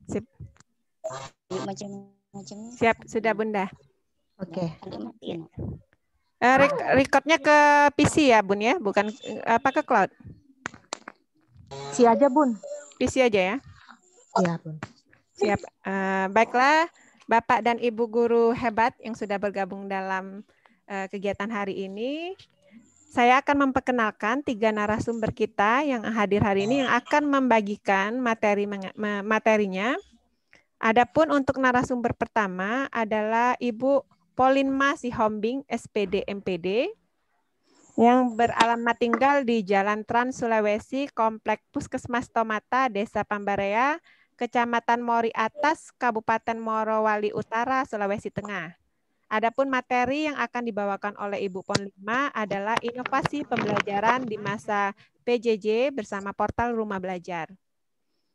Sip. Macam-macam. Siap, sudah Bunda. Oke. Recordnya ke PC ya Bun ya, bukan apa ke cloud? Si aja Bun. PC aja ya. Iya Bun. Siap. Baiklah, Bapak dan Ibu guru hebat yang sudah bergabung dalam kegiatan hari ini. Saya akan memperkenalkan 3 narasumber kita yang hadir hari ini yang akan membagikan materinya. Adapun untuk narasumber pertama adalah Ibu Polinma Sihombing, SPD MPD, yang beralamat tinggal di Jalan Trans Sulawesi, Komplek Puskesmas Tomata, Desa Pambarea, Kecamatan Mori Atas, Kabupaten Morowali Utara, Sulawesi Tengah. Adapun materi yang akan dibawakan oleh Ibu Polinma adalah inovasi pembelajaran di masa PJJ bersama portal Rumah Belajar.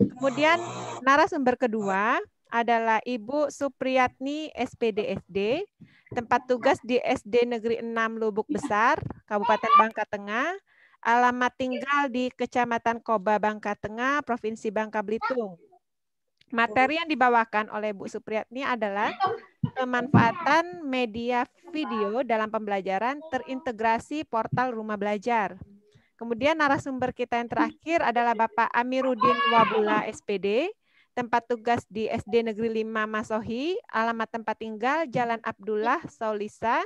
Kemudian narasumber kedua adalah Ibu Supriyatni SPD SD, tempat tugas di SD Negeri 6 Lubuk Besar, Kabupaten Bangka Tengah, alamat tinggal di Kecamatan Koba, Bangka Tengah, Provinsi Bangka Belitung. Materi yang dibawakan oleh Bu Supriyatni adalah pemanfaatan media video dalam pembelajaran terintegrasi portal Rumah Belajar. Kemudian narasumber kita yang terakhir adalah Bapak Amiruddin Wabula SPD, tempat tugas di SD Negeri 5 Masohi, alamat tempat tinggal Jalan Abdullah Saulisa,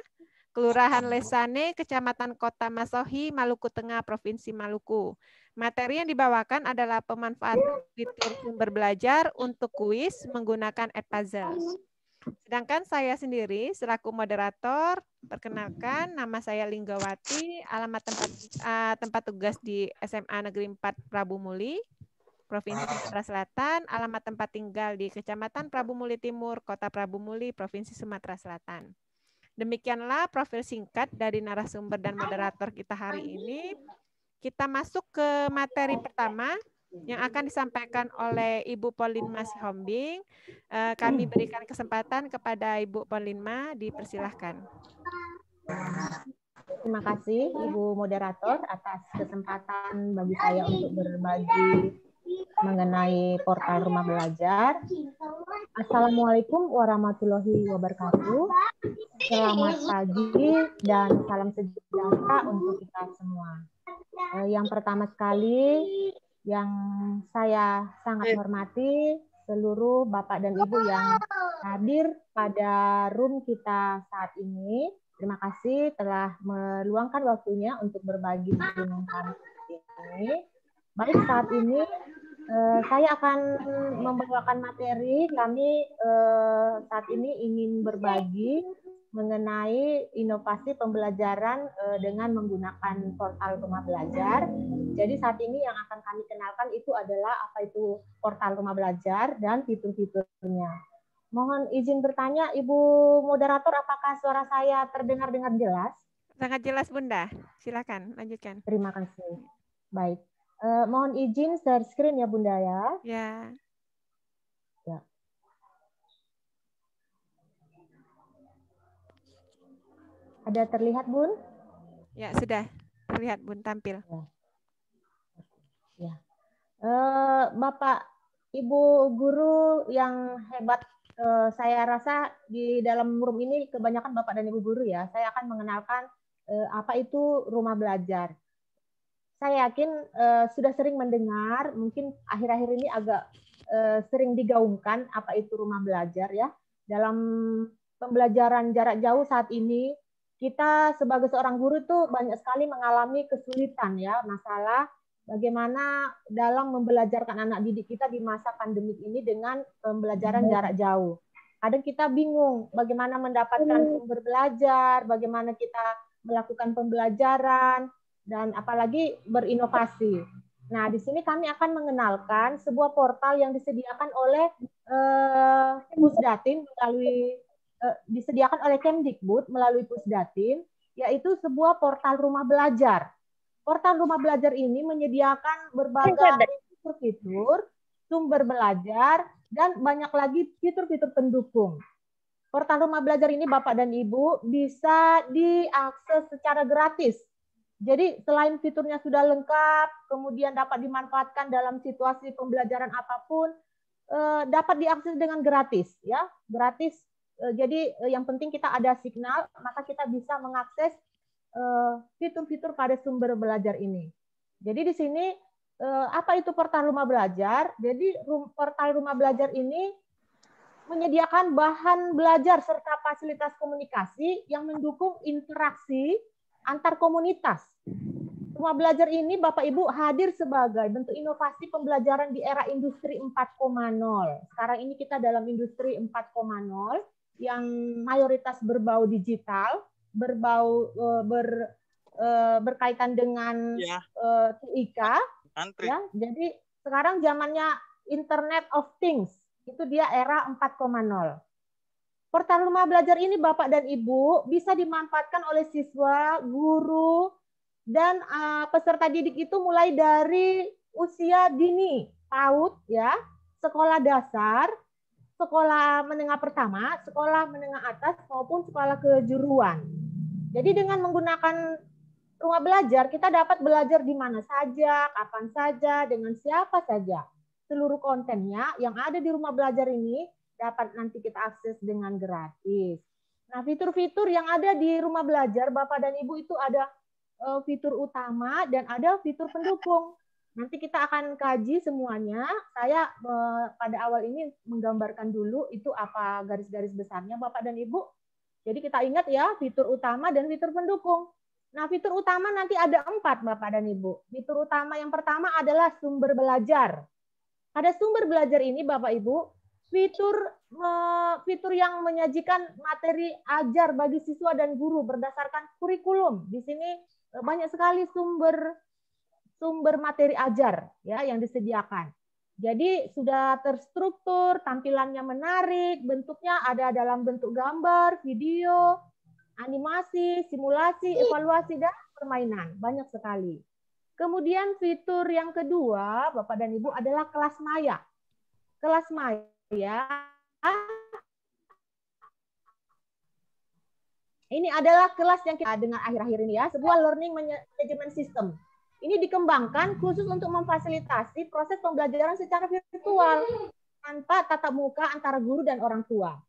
Kelurahan Lesane, Kecamatan Kota Masohi, Maluku Tengah, Provinsi Maluku. Materi yang dibawakan adalah pemanfaatan fitur sumber belajar untuk kuis menggunakan Edpuzzle. Sedangkan saya sendiri selaku moderator, perkenalkan nama saya Linggawati, alamat tempat tugas di SMA Negeri 4 Prabu Muli, Provinsi Sumatera Selatan, alamat tempat tinggal di Kecamatan Prabu Muli Timur, Kota Prabu Muli, Provinsi Sumatera Selatan. Demikianlah profil singkat dari narasumber dan moderator kita hari ini. Kita masuk ke materi pertama yang akan disampaikan oleh Ibu Polinma Sihombing. Kami berikan kesempatan kepada Ibu Polinma, dipersilahkan. Terima kasih Ibu Moderator atas kesempatan bagi saya untuk berbagi mengenai portal Rumah Belajar. Assalamualaikum warahmatullahi wabarakatuh. Selamat pagi dan salam sejahtera untuk kita semua. Yang pertama sekali yang saya sangat hormati seluruh Bapak dan Ibu yang hadir pada room kita saat ini. Terima kasih telah meluangkan waktunya untuk berbagi dengan kami ini. Baik, saat ini saya akan membawakan materi. Kami saat ini ingin berbagi mengenai inovasi pembelajaran dengan menggunakan portal Rumah Belajar. Jadi saat ini yang akan kami kenalkan itu adalah apa itu portal Rumah Belajar dan fitur-fiturnya. Mohon izin bertanya, Ibu Moderator, apakah suara saya terdengar dengan jelas? Sangat jelas, Bunda. Silakan, lanjutkan. Terima kasih. Baik. Mohon izin share screen ya, Bunda ya. Ya. Ya. Ada terlihat, Bun? Ya, sudah terlihat, Bun, tampil. Ya. Bapak, Ibu guru yang hebat, saya rasa di dalam room ini kebanyakan Bapak dan Ibu guru ya. Saya akan mengenalkan apa itu Rumah Belajar. Saya yakin sudah sering mendengar, mungkin akhir-akhir ini agak sering digaungkan apa itu Rumah Belajar ya. Dalam pembelajaran jarak jauh saat ini, kita sebagai seorang guru tuh banyak sekali mengalami kesulitan ya, masalah bagaimana dalam membelajarkan anak didik kita di masa pandemik ini dengan pembelajaran jarak jauh. Kadang kita bingung bagaimana mendapatkan sumber belajar, bagaimana kita melakukan pembelajaran, dan apalagi berinovasi. Nah, di sini kami akan mengenalkan sebuah portal yang disediakan oleh Pusdatin melalui disediakan oleh Kemdikbud melalui Pusdatin, yaitu sebuah portal Rumah Belajar. Portal Rumah Belajar ini menyediakan berbagai fitur-fitur, sumber belajar, dan banyak lagi fitur-fitur pendukung. Portal Rumah Belajar ini Bapak dan Ibu bisa diakses secara gratis Jadi selain fiturnya sudah lengkap, kemudian dapat dimanfaatkan dalam situasi pembelajaran apapun, dapat diakses dengan gratis, ya, gratis. Jadi yang penting kita ada signal, maka kita bisa mengakses fitur-fitur pada sumber belajar ini. Jadi di sini apa itu portal rumah belajar? Jadi portal rumah belajar ini menyediakan bahan belajar serta fasilitas komunikasi yang mendukung interaksi antar komunitas. Rumah belajar ini Bapak Ibu hadir sebagai bentuk inovasi pembelajaran di era industri 4.0. Sekarang ini kita dalam industri 4.0 yang mayoritas berbau digital, berkaitan dengan TIK. Ya, jadi sekarang zamannya Internet of Things, itu dia era 4.0. Portal rumah belajar ini Bapak dan Ibu bisa dimanfaatkan oleh siswa, guru, dan peserta didik itu mulai dari usia dini, PAUD, ya, sekolah dasar, sekolah menengah pertama, sekolah menengah atas, maupun sekolah kejuruan. Jadi dengan menggunakan rumah belajar, kita dapat belajar di mana saja, kapan saja, dengan siapa saja. Seluruh kontennya yang ada di rumah belajar ini dapat nanti kita akses dengan gratis. Nah, fitur-fitur yang ada di rumah belajar, Bapak dan Ibu, itu ada fitur utama dan ada fitur pendukung. Nanti kita akan kaji semuanya. Saya pada awal ini menggambarkan dulu itu apa garis-garis besarnya Bapak dan Ibu. Jadi kita ingat ya, fitur utama dan fitur pendukung. Nah, fitur utama nanti ada 4 Bapak dan Ibu. Fitur utama yang pertama adalah sumber belajar. Pada sumber belajar ini Bapak Ibu, fitur yang menyajikan materi ajar bagi siswa dan guru berdasarkan kurikulum. Di sini banyak sekali sumber materi ajar ya yang disediakan. Jadi sudah terstruktur, tampilannya menarik, bentuknya ada dalam bentuk gambar, video, animasi, simulasi, evaluasi, dan permainan. Banyak sekali. Kemudian fitur yang kedua, Bapak dan Ibu, adalah kelas maya. Kelas maya ini adalah kelas yang kita dengar akhir-akhir ini ya, sebuah learning management system. Ini dikembangkan khusus untuk memfasilitasi proses pembelajaran secara virtual tanpa tatap muka antara guru dan orang tua.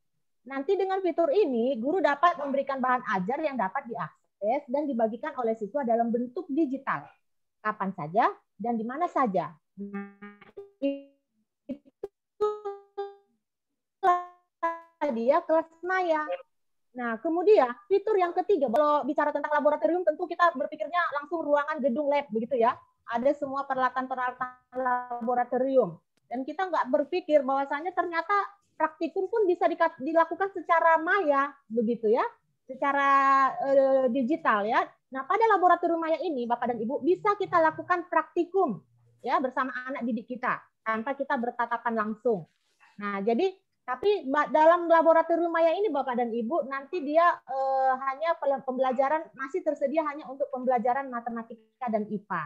Nanti dengan fitur ini, guru dapat memberikan bahan ajar yang dapat diakses dan dibagikan oleh siswa dalam bentuk digital, kapan saja dan di mana saja. Nah, itu dia kelas maya. Nah, kemudian fitur yang ketiga, kalau bicara tentang laboratorium, tentu kita berpikirnya langsung ruangan gedung lab, begitu ya. Ada semua peralatan-peralatan laboratorium. Dan kita nggak berpikir bahwasannya ternyata praktikum pun bisa dilakukan secara maya, begitu ya, secara digital ya. Nah, pada laboratorium maya ini, Bapak dan Ibu, bisa kita lakukan praktikum ya bersama anak didik kita tanpa kita bertatapan langsung. Nah, jadi tapi dalam laboratorium maya ini Bapak dan Ibu, nanti dia hanya pembelajaran masih tersedia hanya untuk pembelajaran matematika dan IPA.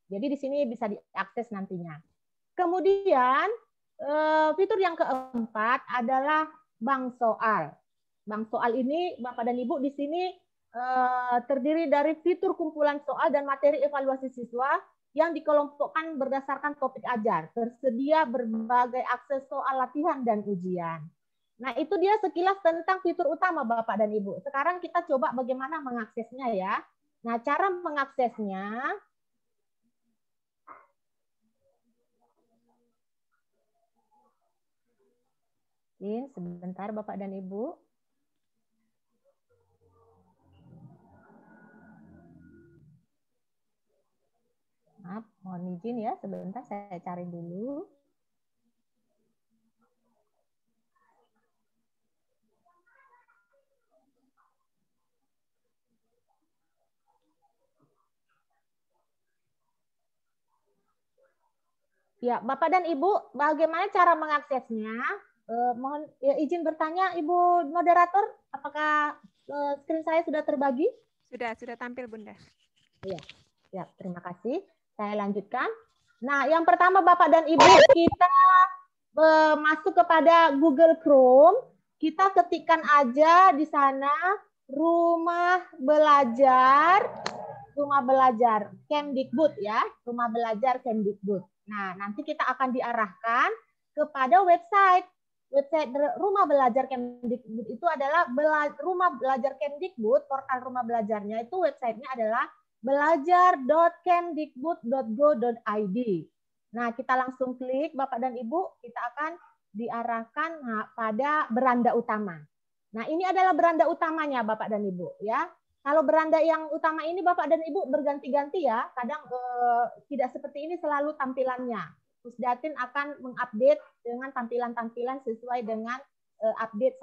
Jadi di sini bisa diakses nantinya. Kemudian fitur yang keempat adalah bank soal. Bank soal ini Bapak dan Ibu di sini terdiri dari fitur kumpulan soal dan materi evaluasi siswa yang dikelompokkan berdasarkan topik ajar. Tersedia berbagai akses soal latihan dan ujian. Nah, itu dia sekilas tentang fitur utama Bapak dan Ibu. Sekarang kita coba bagaimana mengaksesnya ya. Nah, cara mengaksesnya sebentar Bapak dan Ibu. Maaf, mohon izin ya, sebentar saya cari dulu. Ya, Bapak dan Ibu, bagaimana cara mengaksesnya? Mohon ya, izin bertanya, Ibu moderator, apakah screen saya sudah terbagi? Sudah tampil, Bunda. Iya, ya, terima kasih. Saya lanjutkan. Nah, yang pertama Bapak dan Ibu, kita masuk kepada Google Chrome. Kita ketikkan aja di sana rumah belajar rumah belajar Kemdikbud ya, rumah belajar Kemdikbud. Nah, nanti kita akan diarahkan kepada website rumah belajar Kemdikbud itu adalah rumah belajar Kemdikbud, portal rumah belajarnya itu websitenya adalah belajar.kemdikbud.go.id. Nah, kita langsung klik Bapak dan Ibu, kita akan diarahkan pada beranda utama. Nah, ini adalah beranda utamanya Bapak dan Ibu ya. Kalau beranda yang utama ini Bapak dan Ibu berganti-ganti ya, kadang tidak seperti ini selalu tampilannya. Pusdatin akan mengupdate dengan tampilan-tampilan sesuai dengan update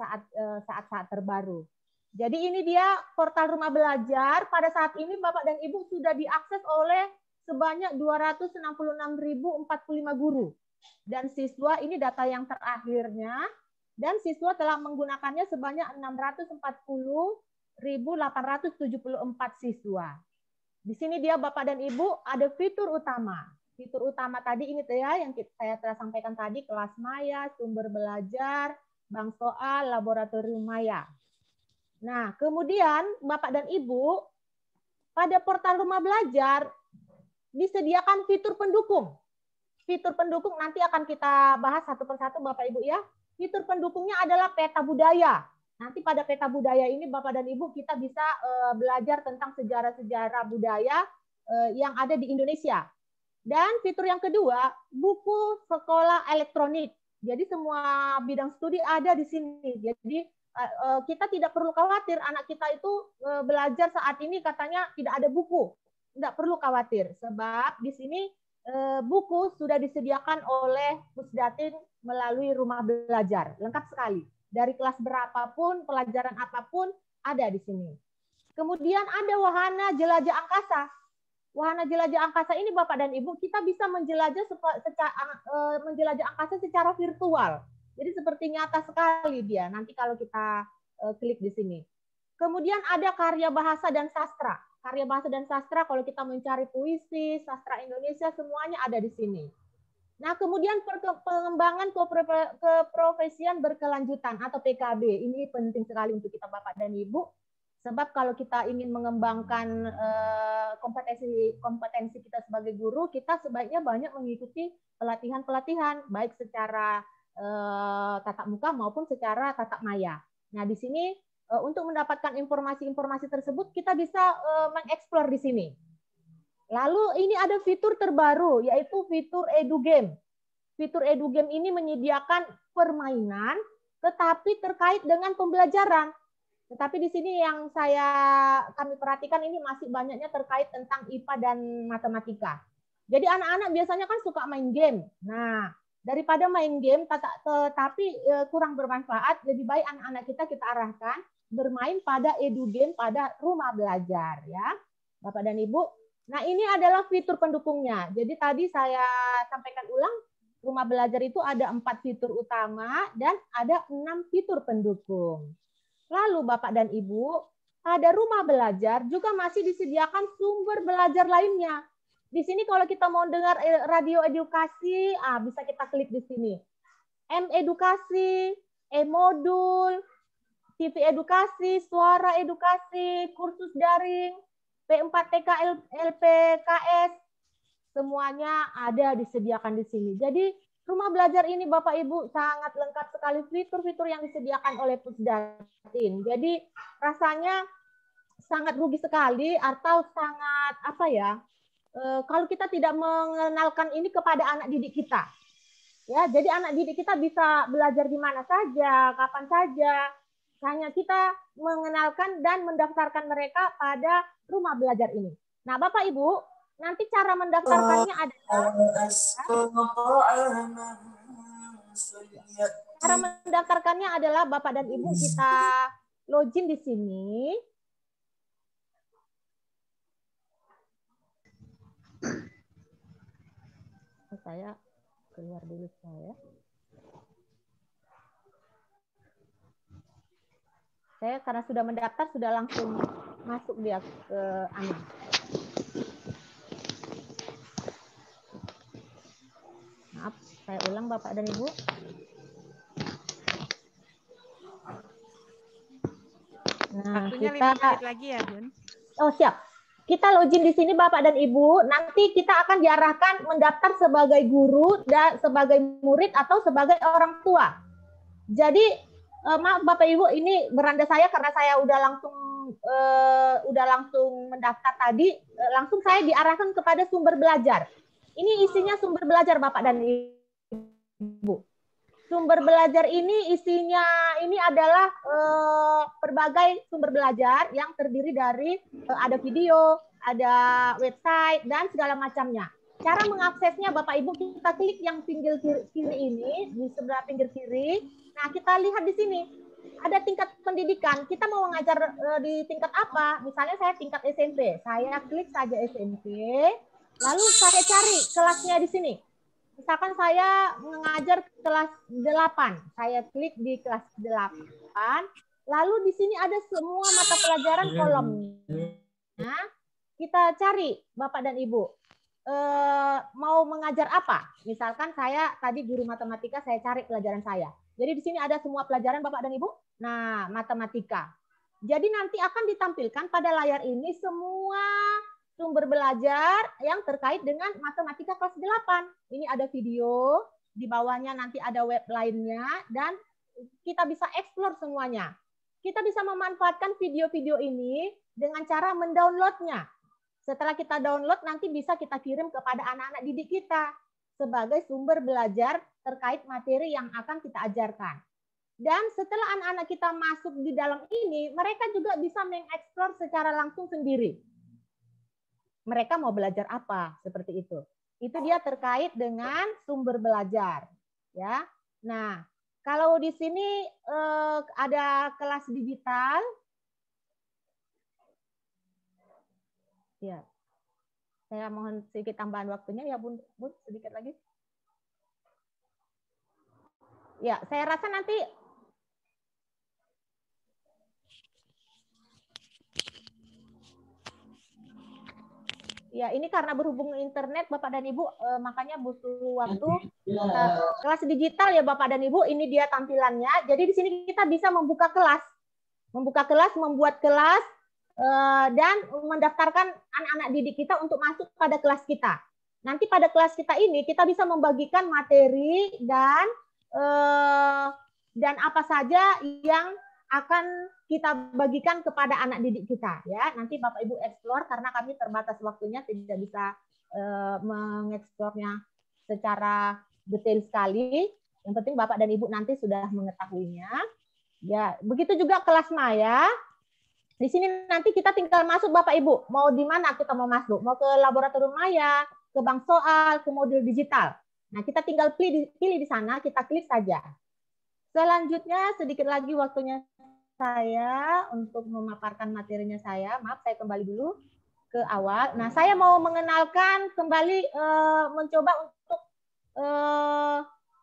saat-saat terbaru. Jadi ini dia portal rumah belajar. Pada saat ini Bapak dan Ibu sudah diakses oleh sebanyak 266.045 guru. Dan siswa ini data yang terakhirnya, dan siswa telah menggunakannya sebanyak 640.874 siswa. Di sini dia Bapak dan Ibu ada fitur utama. Fitur utama tadi ini ya yang saya telah sampaikan tadi, kelas maya, sumber belajar, bank soal, laboratorium maya. Nah, kemudian Bapak dan Ibu pada portal rumah belajar disediakan fitur pendukung. Fitur pendukung nanti akan kita bahas satu persatu Bapak Ibu ya. Fitur pendukungnya adalah peta budaya. Nanti pada peta budaya ini Bapak dan Ibu kita bisa belajar tentang sejarah-sejarah budaya yang ada di Indonesia. Dan fitur yang kedua, buku sekolah elektronik. Jadi semua bidang studi ada di sini. Jadi kita tidak perlu khawatir anak kita itu belajar saat ini katanya tidak ada buku. Tidak perlu khawatir sebab di sini buku sudah disediakan oleh Pusdatin melalui rumah belajar. Lengkap sekali. Dari kelas berapapun, pelajaran apapun ada di sini. Kemudian ada wahana jelajah angkasa. Wahana jelajah angkasa ini Bapak dan Ibu kita bisa menjelajah angkasa secara virtual. Jadi seperti nyata sekali dia nanti kalau kita klik di sini. Kemudian ada karya bahasa dan sastra. Karya bahasa dan sastra kalau kita mencari puisi, sastra Indonesia semuanya ada di sini. Nah, kemudian pengembangan keprofesian berkelanjutan atau PKB. Ini penting sekali untuk kita Bapak dan Ibu. Sebab kalau kita ingin mengembangkan kompetensi kita sebagai guru, kita sebaiknya banyak mengikuti pelatihan-pelatihan, baik secara tatap muka maupun secara tatap maya. Nah, di sini untuk mendapatkan informasi-informasi tersebut, kita bisa mengeksplor di sini. Lalu ini ada fitur terbaru, yaitu fitur EduGame. Fitur EduGame ini menyediakan permainan, tetapi terkait dengan pembelajaran. Tetapi di sini yang kami perhatikan ini masih banyaknya terkait tentang IPA dan matematika. Jadi anak-anak biasanya kan suka main game. Nah, daripada main game tetapi kurang bermanfaat, lebih baik anak-anak kita arahkan bermain pada EduGame pada rumah belajar ya, Bapak dan Ibu. Nah, ini adalah fitur pendukungnya. Jadi tadi saya sampaikan ulang, rumah belajar itu ada 4 fitur utama dan ada 6 fitur pendukung. Lalu Bapak dan Ibu, pada rumah belajar juga masih disediakan sumber belajar lainnya. Di sini kalau kita mau dengar radio edukasi, bisa kita klik di sini. M-edukasi, E-modul, TV edukasi, suara edukasi, kursus daring, P4TK, LPKS, semuanya ada disediakan di sini. Jadi rumah belajar ini Bapak Ibu sangat lengkap sekali fitur-fitur yang disediakan oleh Pusdatin. Jadi rasanya sangat rugi sekali atau sangat kalau kita tidak mengenalkan ini kepada anak didik kita. Ya, jadi anak didik kita bisa belajar di mana saja, kapan saja. Hanya kita mengenalkan dan mendaftarkan mereka pada rumah belajar ini. Nah, Bapak Ibu, nanti cara mendaftarkannya adalah Bapak dan Ibu kita login di sini. Saya keluar dulu saya. Saya karena sudah mendaftar sudah langsung masuk dia ke Ana. Maaf, saya ulang Bapak dan Ibu. Nah, waktunya kita 5 menit lagi ya, Bun. Oh, siap. kita login di sini Bapak dan Ibu, nanti kita akan diarahkan mendaftar sebagai guru dan sebagai murid atau sebagai orang tua. Jadi maaf Bapak Ibu, ini beranda saya karena saya udah langsung mendaftar tadi, langsung saya diarahkan kepada sumber belajar. Ini isinya sumber belajar Bapak dan Ibu. Sumber belajar ini isinya ini adalah berbagai sumber belajar yang terdiri dari ada video, ada website dan segala macamnya. Cara mengaksesnya Bapak Ibu, kita klik yang pinggir kiri ini, di sebelah pinggir kiri. Nah, kita lihat di sini ada tingkat pendidikan. Kita mau mengajar di tingkat apa? Misalnya saya tingkat SMP. Saya klik saja SMP, lalu saya cari kelasnya di sini. Misalkan saya mengajar kelas 8, saya klik di kelas 8, lalu di sini ada semua mata pelajaran kolomnya. Kita cari Bapak dan Ibu, mau mengajar apa? Misalkan saya tadi guru matematika, saya cari pelajaran saya. Jadi di sini ada semua pelajaran Bapak dan Ibu. Nah, matematika. Jadi nanti akan ditampilkan pada layar ini semua sumber belajar yang terkait dengan matematika kelas 8. Ini ada video, di bawahnya nanti ada web lainnya, dan kita bisa eksplor semuanya. Kita bisa memanfaatkan video-video ini dengan cara mendownloadnya. Setelah kita download, nanti bisa kita kirim kepada anak-anak didik kita sebagai sumber belajar terkait materi yang akan kita ajarkan. Dan setelah anak-anak kita masuk di dalam ini, mereka juga bisa mengeksplor secara langsung sendiri. Mereka mau belajar apa, seperti itu. Itu dia terkait dengan sumber belajar, ya. Nah, kalau di sini ada kelas digital, ya. Saya mohon sedikit tambahan waktunya ya, Bun, sedikit lagi. Ya, saya rasa nanti ya, ini karena berhubung internet Bapak dan Ibu, makanya butuh waktu. Kelas digital ya Bapak dan Ibu, ini dia tampilannya. Jadi di sini kita bisa membuka kelas, membuat kelas, dan mendaftarkan anak-anak didik kita untuk masuk pada kelas kita. Nanti pada kelas kita ini kita bisa membagikan materi dan apa saja yang akan kita bagikan kepada anak didik kita, ya. Nanti Bapak Ibu eksplor karena kami terbatas waktunya, tidak bisa mengeksplornya secara detail sekali. Yang penting Bapak dan Ibu nanti sudah mengetahuinya. Ya, begitu juga kelas Maya. Di sini nanti kita tinggal masuk Bapak Ibu, mau di mana kita mau masuk, mau ke laboratorium Maya, ke bank soal, ke modul digital. Nah, kita tinggal pilih di sana, kita klik saja. Selanjutnya sedikit lagi waktunya saya untuk memaparkan materinya saya. Maaf, saya kembali dulu ke awal. Nah, saya mau mengenalkan kembali, mencoba untuk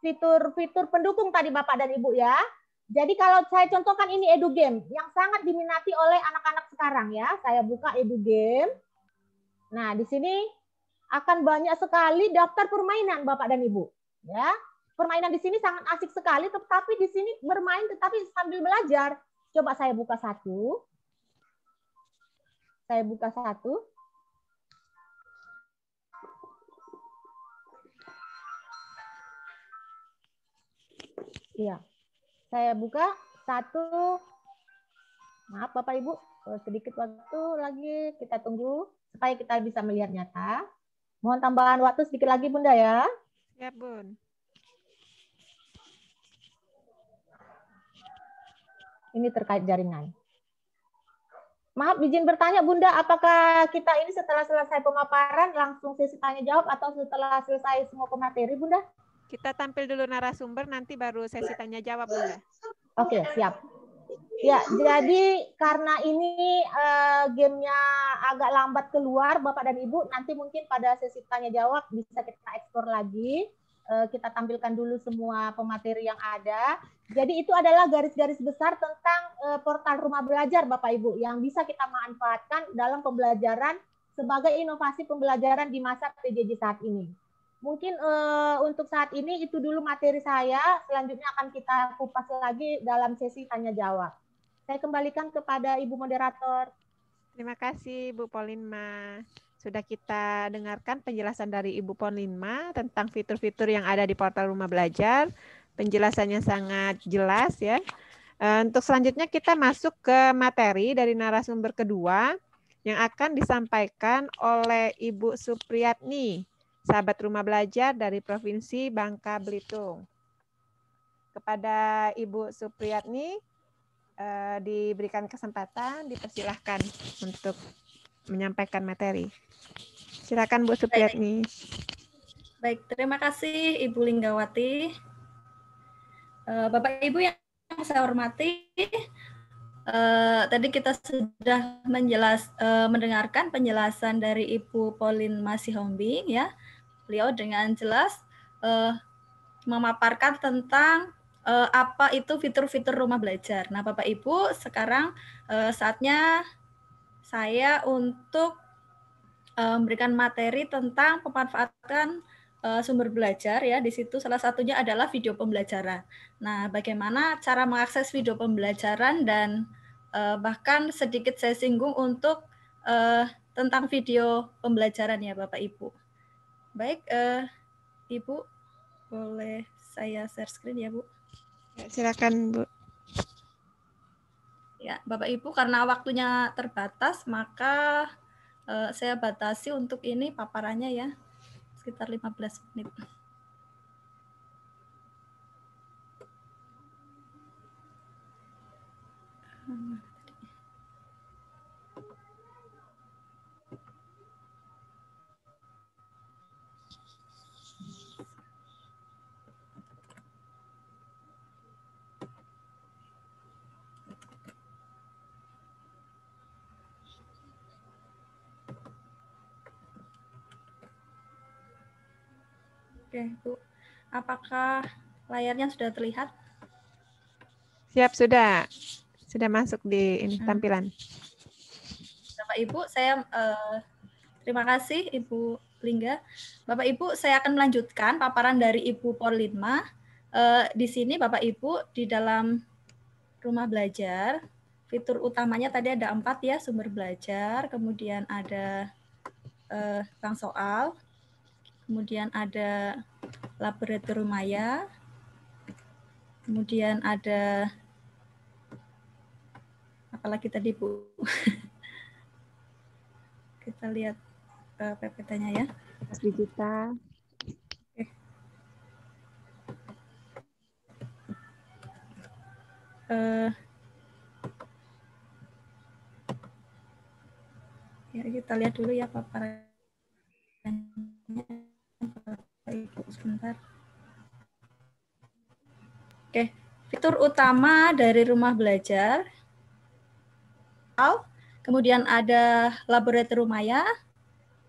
fitur-fitur pendukung tadi Bapak dan Ibu ya. Jadi kalau saya contohkan ini EduGame yang sangat diminati oleh anak-anak sekarang ya. Saya buka EduGame. Nah, di sini akan banyak sekali daftar permainan Bapak dan Ibu ya. Permainan di sini sangat asik sekali, tetapi di sini bermain tetapi sambil belajar. Coba saya buka satu. Saya buka satu. Iya. Saya buka satu. Maaf Bapak Ibu, sedikit waktu lagi kita tunggu supaya kita bisa melihat nyata. Mohon tambahan waktu sedikit lagi Bunda ya. Ya, Bun. Ini terkait jaringan. Maaf, izin bertanya Bunda, apakah kita ini setelah selesai pemaparan langsung sesi tanya jawab atau setelah selesai semua pemateri Bunda? Kita tampil dulu narasumber, nanti baru sesi tanya jawab Bunda. Oke, siap. Ya, jadi karena ini gamenya agak lambat keluar Bapak dan Ibu, nanti mungkin pada sesi tanya jawab bisa kita eksplor lagi. Kita tampilkan dulu semua pemateri yang ada. Jadi itu adalah garis-garis besar tentang portal rumah belajar Bapak Ibu yang bisa kita manfaatkan dalam pembelajaran sebagai inovasi pembelajaran di masa PJJ saat ini. Mungkin untuk saat ini itu dulu materi saya, selanjutnya akan kita kupas lagi dalam sesi tanya jawab. Saya kembalikan kepada Ibu Moderator. Terima kasih Bu Polinma. Sudah kita dengarkan penjelasan dari Ibu Polinma tentang fitur-fitur yang ada di portal Rumah Belajar. Penjelasannya sangat jelas ya. Untuk selanjutnya kita masuk ke materi dari narasumber kedua yang akan disampaikan oleh Ibu Supriyatni, sahabat Rumah Belajar dari Provinsi Bangka Belitung. Kepada Ibu Supriyatni diberikan kesempatan, dipersilahkan untuk menyampaikan materi. Silakan Bu Supriyatni. Baik, terima kasih Ibu Linggawati. Bapak Ibu yang saya hormati, tadi kita sudah mendengarkan penjelasan dari Ibu Polinma Sihombing ya. Beliau dengan jelas memaparkan tentang apa itu fitur-fitur rumah belajar. Nah, Bapak Ibu, sekarang saatnya saya untuk memberikan materi tentang pemanfaatan sumber belajar ya. Di situ salah satunya adalah video pembelajaran. Nah, bagaimana cara mengakses video pembelajaran dan bahkan sedikit saya singgung untuk tentang video pembelajaran ya Bapak Ibu. Baik, Ibu boleh saya share screen ya Bu. Ya, silakan Bu. Ya, Bapak Ibu karena waktunya terbatas maka saya batasi untuk ini paparannya ya. Sekitar 15 menit. Oke, Bu. Apakah layarnya sudah terlihat? Siap, sudah. Sudah masuk di ini tampilan. Bapak Ibu, saya terima kasih Ibu Lingga. Bapak Ibu, saya akan melanjutkan paparan dari Ibu Polinma. Di sini Bapak Ibu di dalam rumah belajar, fitur utamanya tadi ada 4 ya, sumber belajar, kemudian ada bank soal, kemudian ada laboratorium maya, kemudian ada apalagi tadi Bu. Kita lihat PPT-nya ya. Digital. Oke. Ya, kita lihat dulu ya paparannya. Sebentar. Oke, fitur utama dari rumah belajar. Kemudian ada laboratorium maya,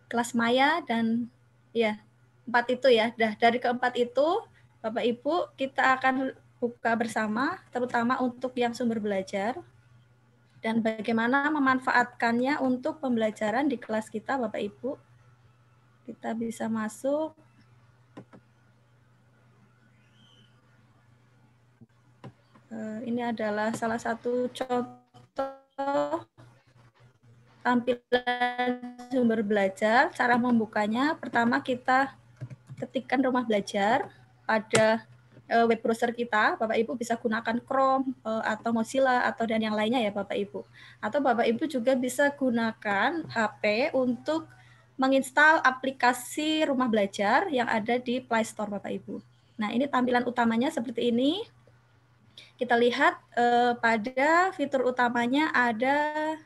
kelas maya, dan ya 4 itu ya. Dari keempat itu, Bapak Ibu, kita akan buka bersama, terutama untuk yang sumber belajar, dan bagaimana memanfaatkannya untuk pembelajaran di kelas kita, Bapak Ibu. Kita bisa masuk. Ini adalah salah satu contoh tampilan sumber belajar. Cara membukanya, pertama kita ketikkan rumah belajar pada web browser kita. Bapak Ibu bisa gunakan Chrome atau Mozilla atau dan yang lainnya ya Bapak Ibu. Atau Bapak Ibu juga bisa gunakan HP untuk menginstal aplikasi rumah belajar yang ada di Play Store Bapak Ibu. Nah, ini tampilan utamanya seperti ini. Kita lihat pada fitur utamanya ada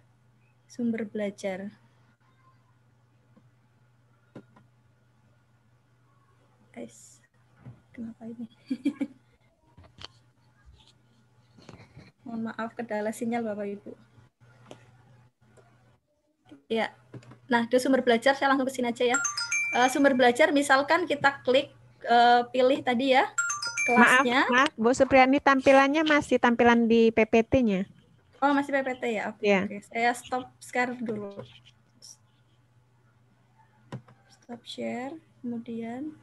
sumber belajar. Guys, kenapa ini? Mohon maaf kendala sinyal Bapak Ibu. Ya, nah di sumber belajar saya langsung ke sini aja ya. Sumber belajar misalkan kita klik pilih tadi ya kelasnya. Maaf Bu Supriyatni, tampilannya masih tampilan di PPT-nya. Oh, masih PPT ya? Oke, Ya. oke. Saya stop share dulu. Stop share, kemudian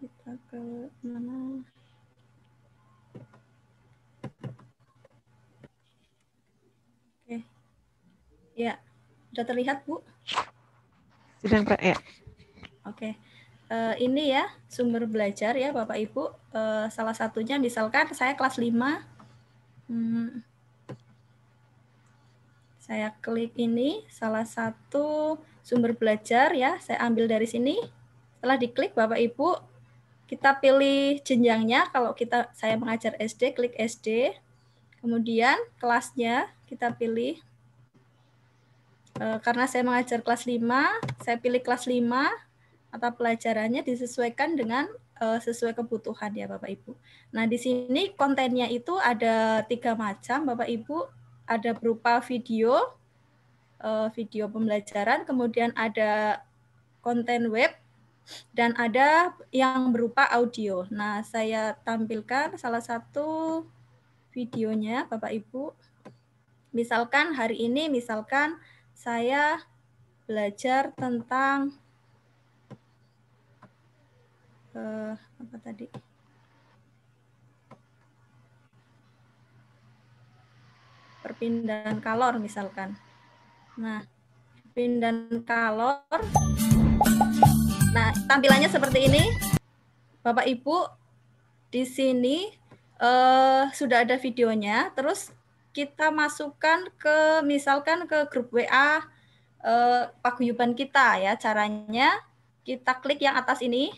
kita ke mana? Sudah terlihat, Bu? Sedang ya. Oke. Ini ya sumber belajar ya Bapak Ibu. Salah satunya misalkan saya kelas 5. Saya klik ini salah satu sumber belajar ya. Saya ambil dari sini. Setelah diklik Bapak Ibu, kita pilih jenjangnya. Kalau saya mengajar SD, klik SD. Kemudian kelasnya kita pilih. Karena saya mengajar kelas 5, saya pilih kelas 5 atau pelajarannya disesuaikan dengan sesuai kebutuhan ya Bapak Ibu. Nah di sini kontennya itu ada 3 macam Bapak Ibu. Ada berupa video, video pembelajaran, kemudian ada konten web, dan ada yang berupa audio. Nah saya tampilkan salah satu videonya Bapak Ibu. Misalkan hari ini, misalkan saya belajar tentang apa tadi? Perpindahan kalor misalkan. Nah, perpindahan kalor. Nah, tampilannya seperti ini. Bapak Ibu, di sini sudah ada videonya. Terus kita masukkan ke misalkan ke grup WA paguyuban kita ya. Caranya kita klik yang atas ini.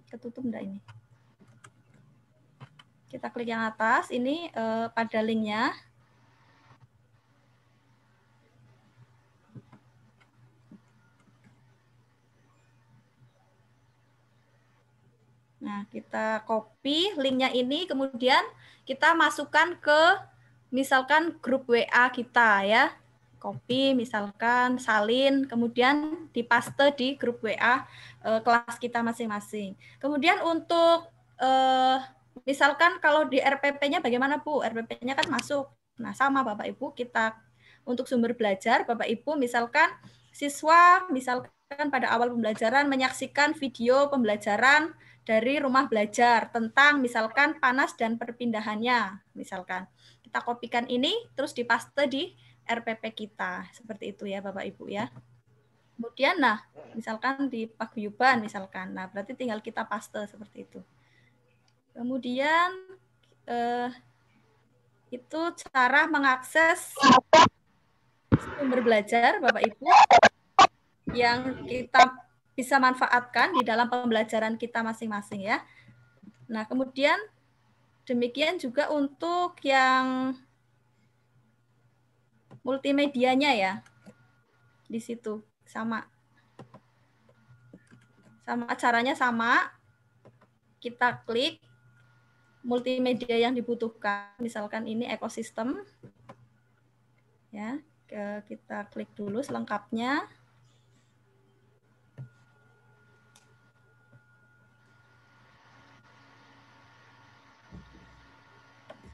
Ketutup enggak ini? Kita klik yang atas ini pada linknya. Nah, kita copy linknya ini, kemudian kita masukkan ke misalkan grup WA kita ya. Copy misalkan, salin, kemudian dipaste di grup WA kelas kita masing-masing. Kemudian untuk misalkan kalau di RPP-nya bagaimana Bu? RPP-nya kan masuk. Nah, sama Bapak Ibu, kita untuk sumber belajar Bapak Ibu misalkan siswa misalkan pada awal pembelajaran menyaksikan video pembelajaran dari rumah belajar tentang misalkan panas dan perpindahannya misalkan. Kita kopikan ini terus dipaste di RPP kita. Seperti itu ya Bapak Ibu ya. Kemudian nah, misalkan di paguyuban misalkan. Nah, berarti tinggal kita paste seperti itu. Kemudian itu cara mengakses sumber belajar Bapak Ibu yang kita bisa manfaatkan di dalam pembelajaran kita masing-masing ya. Nah, kemudian demikian juga untuk yang multimedianya ya. Di situ sama caranya sama. Kita klik multimedia yang dibutuhkan. Misalkan ini ekosistem. Ya, kita klik dulu selengkapnya.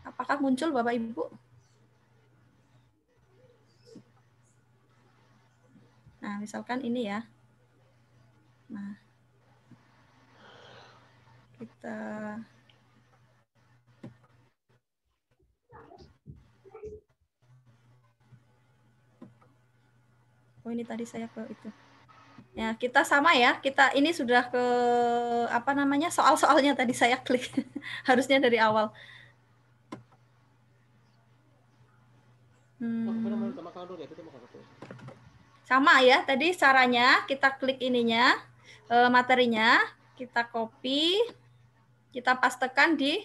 Apakah muncul Bapak Ibu? Nah, misalkan ini ya. Nah, kita ini tadi saya ke itu. Ya, kita sama ya. Kita ini sudah ke apa namanya? Soal-soalnya tadi saya klik. Harusnya dari awal. Sama ya, tadi caranya kita klik ininya, materinya, kita copy, kita pastekan di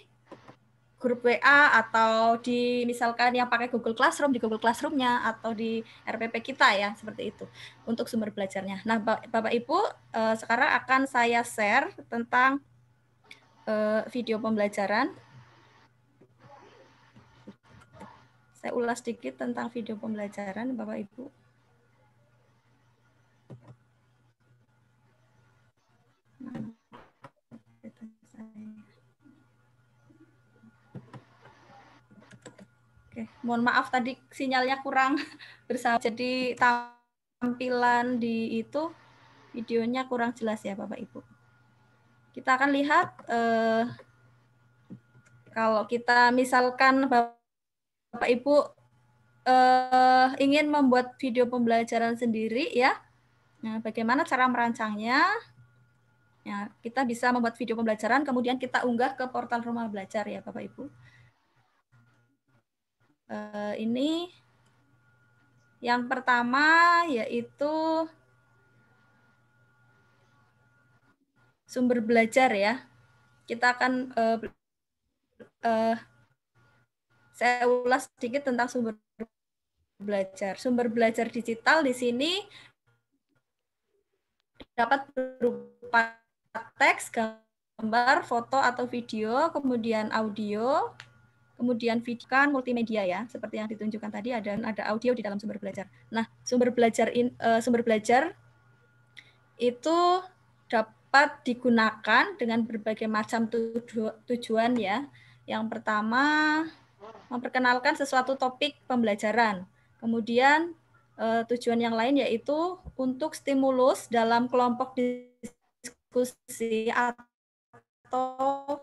grup WA atau di misalkan yang pakai Google Classroom, di Google Classroom-nya atau di RPP kita ya, seperti itu untuk sumber belajarnya. Nah, Bapak Ibu, sekarang akan saya share tentang video pembelajaran. Saya ulas sedikit tentang video pembelajaran, Bapak Ibu. Oke, mohon maaf tadi sinyalnya kurang bersahabat. Jadi tampilan di itu videonya kurang jelas ya Bapak Ibu. Kita akan lihat kalau kita misalkan Bapak Ibu ingin membuat video pembelajaran sendiri ya. Nah, bagaimana cara merancangnya? Ya, kita bisa membuat video pembelajaran, kemudian kita unggah ke portal Rumah Belajar ya Bapak Ibu. Ini yang pertama yaitu sumber belajar ya. Kita akan saya ulas sedikit tentang sumber belajar. Sumber belajar digital di sini dapat berupa teks, gambar, foto atau video, kemudian audio, kemudian video kan multimedia ya, seperti yang ditunjukkan tadi ada audio di dalam sumber belajar. Nah, sumber belajar itu dapat digunakan dengan berbagai macam tujuan ya. Yang pertama, memperkenalkan sesuatu topik pembelajaran. Kemudian tujuan yang lain yaitu untuk stimulus dalam kelompok diskusi atau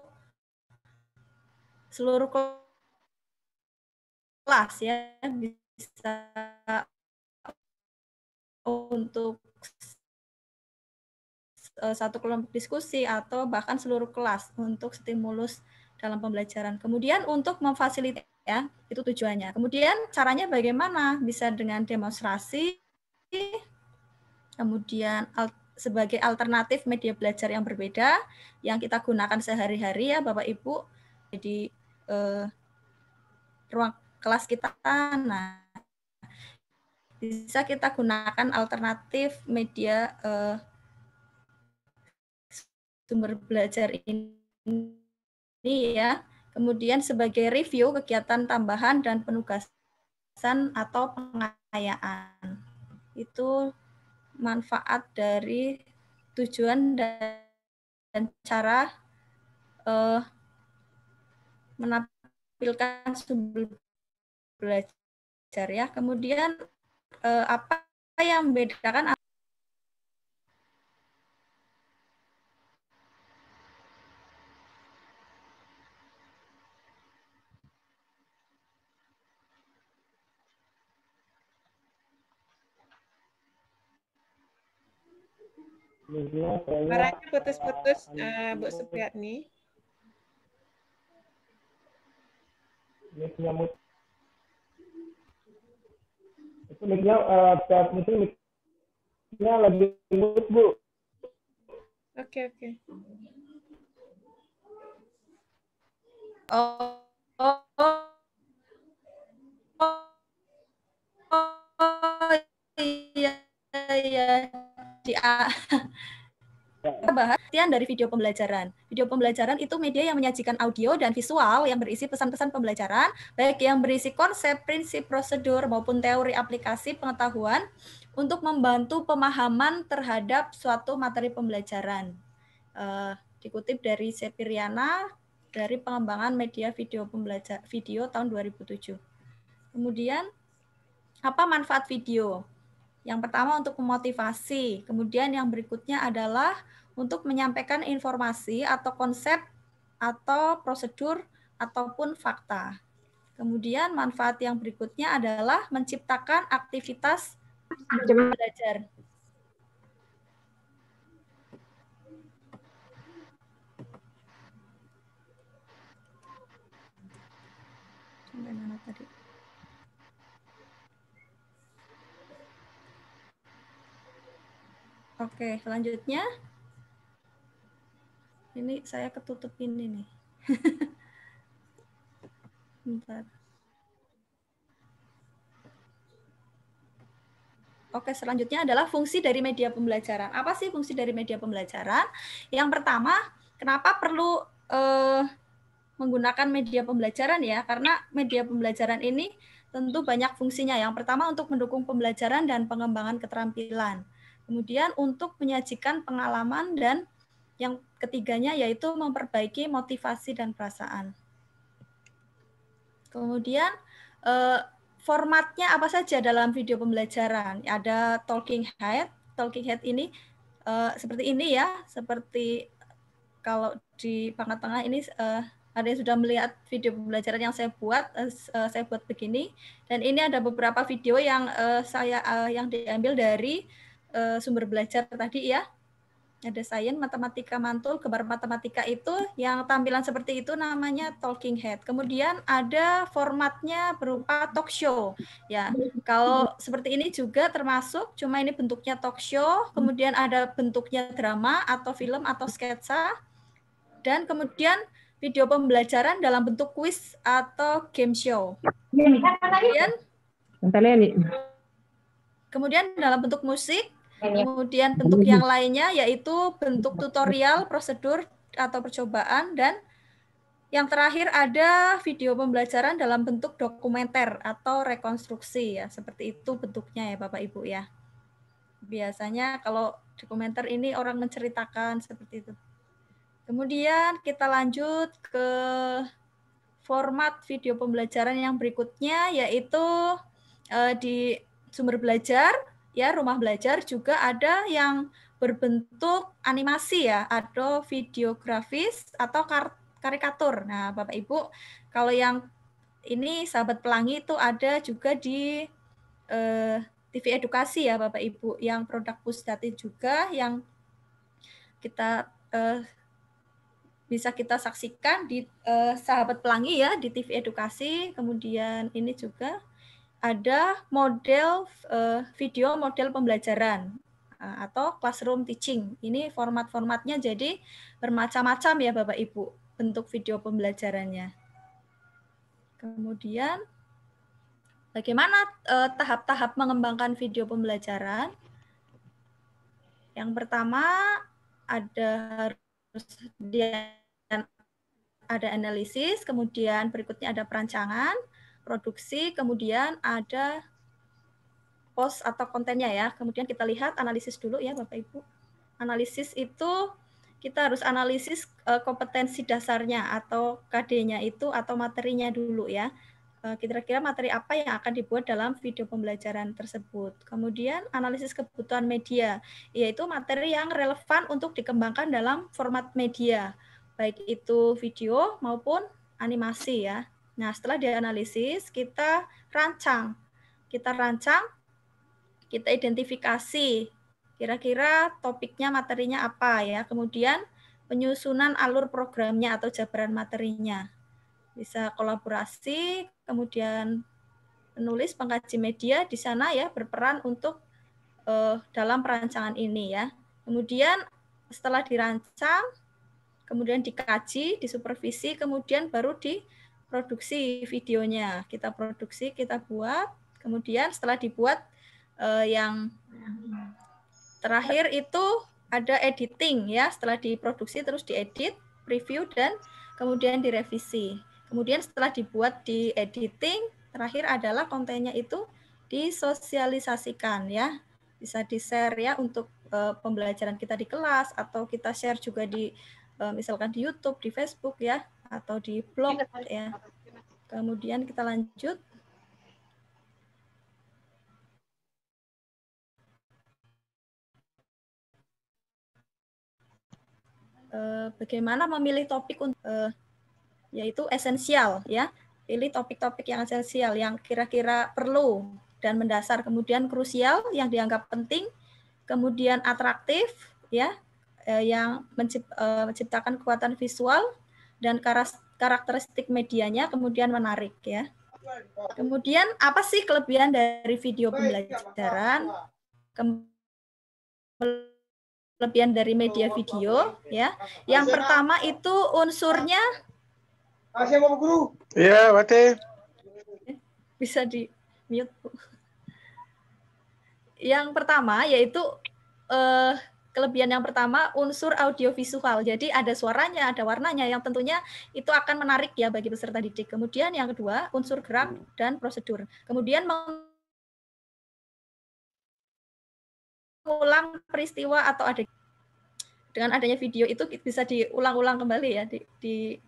seluruh kelas ya, bisa untuk satu kelompok diskusi atau bahkan seluruh kelas untuk stimulus dalam pembelajaran. Kemudian untuk memfasilitasi ya, itu tujuannya. Kemudian caranya bagaimana? Bisa dengan demonstrasi, kemudian sebagai alternatif media belajar yang berbeda yang kita gunakan sehari-hari ya Bapak Ibu. Jadi ruang kelas kita, nah bisa kita gunakan alternatif media sumber belajar ini ya. Kemudian sebagai review kegiatan tambahan dan penugasan atau pengayaan. Itu manfaat dari tujuan dan cara menampilkan sumber belajar ya. Kemudian apa yang membedakan Suaranya putus-putus, Bu Supriyatni. Itu mic-nya lagi mute, Bu. Oke. Iya. Perhatian dari video pembelajaran. Video pembelajaran itu media yang menyajikan audio dan visual yang berisi pesan-pesan pembelajaran, baik yang berisi konsep, prinsip, prosedur, maupun teori aplikasi pengetahuan untuk membantu pemahaman terhadap suatu materi pembelajaran. Dikutip dari Sepiriana dari pengembangan media video tahun 2007. Kemudian, apa manfaat video? Yang pertama untuk memotivasi, kemudian yang berikutnya adalah untuk menyampaikan informasi atau konsep atau prosedur ataupun fakta. Kemudian manfaat yang berikutnya adalah menciptakan aktivitas belajar. Sampai mana tadi? Oke, selanjutnya. Ini saya ketutupin ini. Bentar. Oke, selanjutnya adalah fungsi dari media pembelajaran. Apa sih fungsi dari media pembelajaran? Yang pertama, kenapa perlu menggunakan media pembelajaran ya? Karena media pembelajaran ini tentu banyak fungsinya. Yang pertama untuk mendukung pembelajaran dan pengembangan keterampilan. Kemudian untuk menyajikan pengalaman dan yang ketiganya yaitu memperbaiki motivasi dan perasaan. Kemudian formatnya apa saja dalam video pembelajaran? Ada talking head. Talking head ini seperti ini ya, seperti kalau di pangkat tengah ini ada yang sudah melihat video pembelajaran yang saya buat begini. Dan ini ada beberapa video yang yang diambil dari sumber belajar tadi ya. Ada sains, matematika mantul, gambar matematika itu yang tampilan seperti itu namanya talking head. Kemudian ada formatnya berupa talk show. Ya, kalau seperti ini juga termasuk, cuma ini bentuknya talk show, kemudian ada bentuknya drama atau film atau sketsa, dan kemudian video pembelajaran dalam bentuk quiz atau game show. Kemudian dalam bentuk musik, kemudian bentuk yang lainnya yaitu bentuk tutorial, prosedur atau percobaan, dan yang terakhir ada video pembelajaran dalam bentuk dokumenter atau rekonstruksi ya. Seperti itu bentuknya ya Bapak Ibu ya. Biasanya kalau dokumenter ini orang menceritakan seperti itu. Kemudian kita lanjut ke format video pembelajaran yang berikutnya yaitu di sumber belajar ya, rumah belajar juga ada yang berbentuk animasi ya, ada videografis atau karikatur. Nah, Bapak Ibu, kalau yang ini Sahabat Pelangi itu ada juga di TV Edukasi ya Bapak Ibu, yang produk Pusdati juga yang kita bisa kita saksikan di Sahabat Pelangi ya, di TV Edukasi. Kemudian ini juga ada model video model pembelajaran atau classroom teaching. Ini format-formatnya jadi bermacam-macam ya Bapak Ibu, bentuk video pembelajarannya. Kemudian bagaimana tahap-tahap mengembangkan video pembelajaran? Yang pertama ada analisis, kemudian berikutnya ada perancangan, produksi, kemudian ada post atau kontennya ya. Kemudian kita lihat analisis dulu ya Bapak Ibu. Analisis itu kita harus analisis kompetensi dasarnya atau KD-nya itu atau materinya dulu ya. Kira-kira materi apa yang akan dibuat dalam video pembelajaran tersebut. Kemudian analisis kebutuhan media, yaitu materi yang relevan untuk dikembangkan dalam format media, baik itu video maupun animasi ya. Nah, setelah dianalisis, kita rancang, kita identifikasi kira-kira topiknya, materinya apa ya. Kemudian penyusunan alur programnya atau jabaran materinya. Bisa kolaborasi, kemudian penulis, pengkaji media di sana ya berperan untuk dalam perancangan ini ya. Kemudian setelah dirancang, kemudian dikaji, disupervisi, kemudian baru diproduksi videonya. Kita produksi, kita buat, kemudian setelah dibuat yang terakhir itu ada editing ya. Setelah diproduksi terus diedit, preview, dan kemudian direvisi. Kemudian setelah dibuat di editing, terakhir adalah kontennya itu disosialisasikan ya. Bisa di-share ya untuk pembelajaran kita di kelas, atau kita share juga di misalkan di YouTube, di Facebook ya, atau di blog ya. Kemudian kita lanjut. Bagaimana memilih topik untuk yaitu esensial ya. Pilih topik-topik yang esensial, yang kira-kira perlu dan mendasar, kemudian krusial yang dianggap penting, kemudian atraktif ya, yang menciptakan kekuatan visual dan karakteristik medianya, kemudian menarik ya. Kemudian apa sih kelebihan dari video pembelajaran? Kelebihan dari media video ya. Yang pertama itu unsurnya Iya, Wate. bisa di mute, Bu. Yang pertama yaitu kelebihan yang pertama unsur audiovisual. Jadi ada suaranya, ada warnanya yang tentunya itu akan menarik ya bagi peserta didik. Kemudian yang kedua unsur gerak dan prosedur. Kemudian mengulang peristiwa atau adegan. Dengan adanya video itu bisa diulang-ulang kembali ya,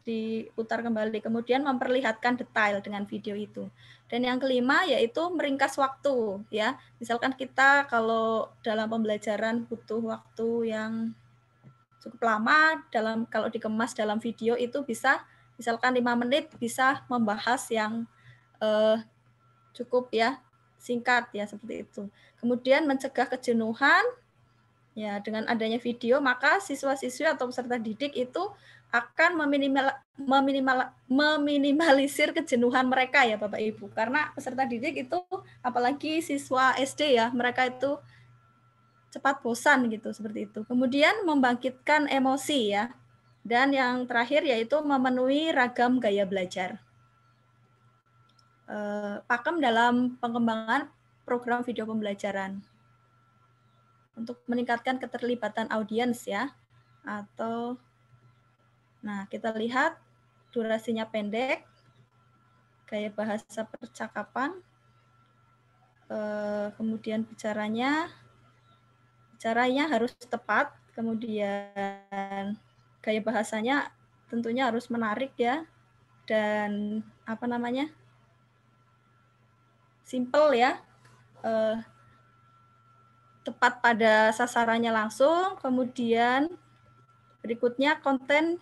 diputar kembali. Kemudian memperlihatkan detail dengan video itu. Dan yang kelima yaitu meringkas waktu ya. Misalkan kita kalau dalam pembelajaran butuh waktu yang cukup lama, kalau dikemas dalam video itu bisa Misalkan 5 menit bisa membahas yang cukup ya, singkat ya, seperti itu. Kemudian mencegah kejenuhan, ya dengan adanya video, maka siswa-siswi atau peserta didik itu akan meminimalisir kejenuhan mereka ya Bapak Ibu. Karena peserta didik itu, apalagi siswa SD ya, mereka itu cepat bosan gitu, seperti itu. Kemudian membangkitkan emosi ya. Dan yang terakhir yaitu memenuhi ragam gaya belajar. Pakem dalam pengembangan program video pembelajaran untuk meningkatkan keterlibatan audiens ya, atau nah kita lihat durasinya pendek, gaya bahasa percakapan, kemudian bicaranya harus tepat, kemudian gaya bahasanya tentunya harus menarik ya, dan simple ya, tepat pada sasarannya langsung. Kemudian berikutnya konten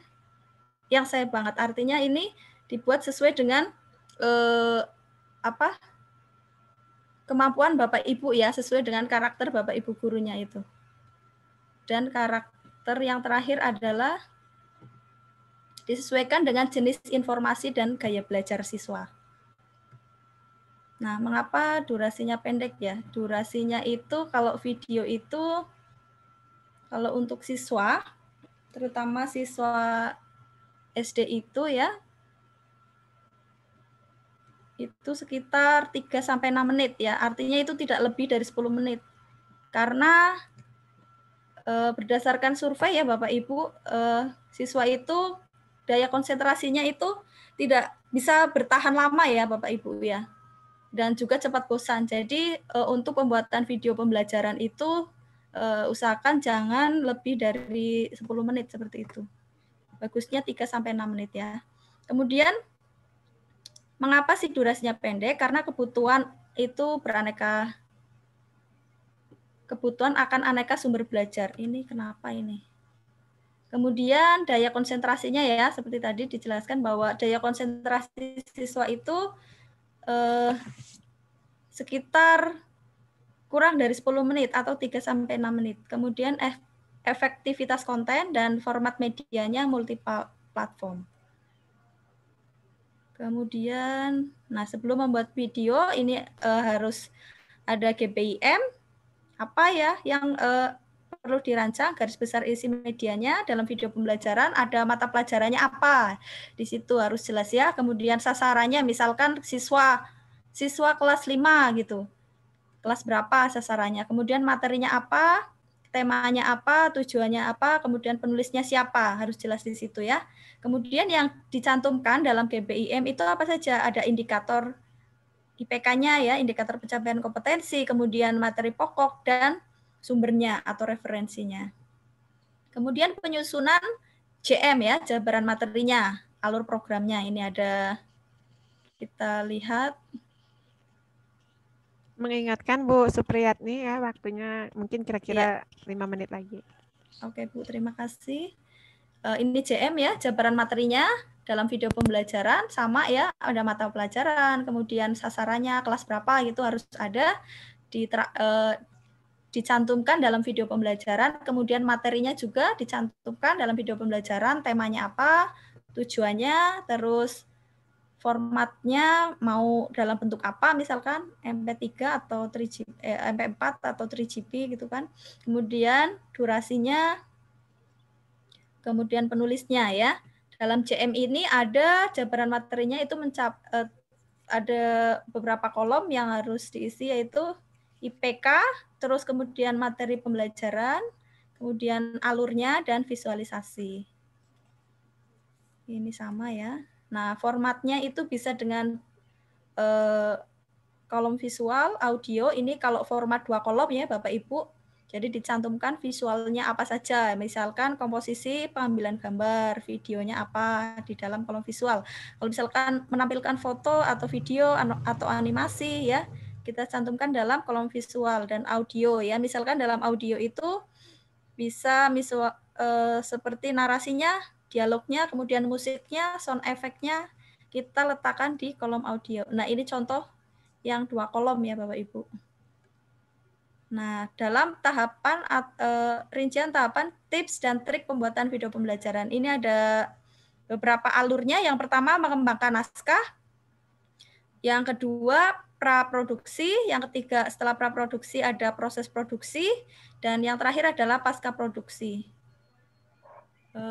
yang saya banget, artinya ini dibuat sesuai dengan kemampuan Bapak Ibu ya, sesuai dengan karakter Bapak Ibu gurunya itu. Dan karakter yang terakhir adalah disesuaikan dengan jenis informasi dan gaya belajar siswa. Nah, mengapa durasinya pendek ya? Durasinya itu kalau video itu, kalau untuk siswa, terutama siswa SD itu ya, itu sekitar 3-6 menit ya. Artinya itu tidak lebih dari 10 menit. Karena berdasarkan survei ya Bapak Ibu, siswa itu daya konsentrasinya itu tidak bisa bertahan lama ya Bapak Ibu ya. Dan juga cepat bosan. Jadi untuk pembuatan video pembelajaran itu usahakan jangan lebih dari 10 menit seperti itu. Bagusnya 3-6 menit ya. Kemudian mengapa sih durasinya pendek? Karena kebutuhan itu beraneka. Kebutuhan akan aneka sumber belajar. Ini kenapa ini? Kemudian daya konsentrasinya ya, seperti tadi dijelaskan bahwa daya konsentrasi siswa itu sekitar kurang dari 10 menit atau 3-6 menit. Kemudian efektivitas konten dan format medianya multi-platform. Kemudian, nah sebelum membuat video ini harus ada GBIM, apa ya yang perlu dirancang, garis besar isi medianya dalam video pembelajaran, ada mata pelajarannya apa, di situ harus jelas ya. Kemudian sasarannya, misalkan siswa kelas 5 gitu, kelas berapa sasarannya, kemudian materinya apa, temanya apa, tujuannya apa, kemudian penulisnya siapa, harus jelas di situ ya. Kemudian yang dicantumkan dalam GBIM itu apa saja, ada indikator IPK-nya ya, indikator pencapaian kompetensi, kemudian materi pokok dan sumbernya atau referensinya. Kemudian penyusunan JM ya, jabaran materinya, alur programnya. Ini ada, kita lihat. Mengingatkan Bu Supriyatni ya, waktunya mungkin kira-kira 5 menit lagi. Oke Bu, terima kasih. Ini JM ya, jabaran materinya dalam video pembelajaran, sama ya, ada mata pelajaran, kemudian sasarannya, kelas berapa gitu harus ada, dicantumkan dalam video pembelajaran, kemudian materinya juga dicantumkan dalam video pembelajaran, temanya apa, tujuannya, terus formatnya mau dalam bentuk apa, misalkan MP3 atau 3GP, MP4 atau 3GP gitu kan. Kemudian durasinya, kemudian penulisnya ya. Dalam JM ini ada jabaran materinya itu ada beberapa kolom yang harus diisi, yaitu IPK, terus kemudian materi pembelajaran, kemudian alurnya dan visualisasi. Ini sama ya. Nah, formatnya itu bisa dengan kolom visual, audio. Ini kalau format 2 kolom ya Bapak Ibu. Jadi dicantumkan visualnya apa saja. Misalkan komposisi pengambilan gambar, videonya apa di dalam kolom visual. Kalau misalkan menampilkan foto atau video atau animasi ya, kita cantumkan dalam kolom visual dan audio ya. Misalkan dalam audio itu bisa seperti narasinya dialognya, kemudian musiknya, sound effect-nya kita letakkan di kolom audio. Nah, ini contoh yang 2 kolom ya Bapak Ibu. Nah, dalam tahapan rincian tahapan tips dan trik pembuatan video pembelajaran ini ada beberapa alurnya. Yang pertama mengembangkan naskah, yang kedua praproduksi, yang ketiga setelah praproduksi ada proses produksi, dan yang terakhir adalah pasca produksi.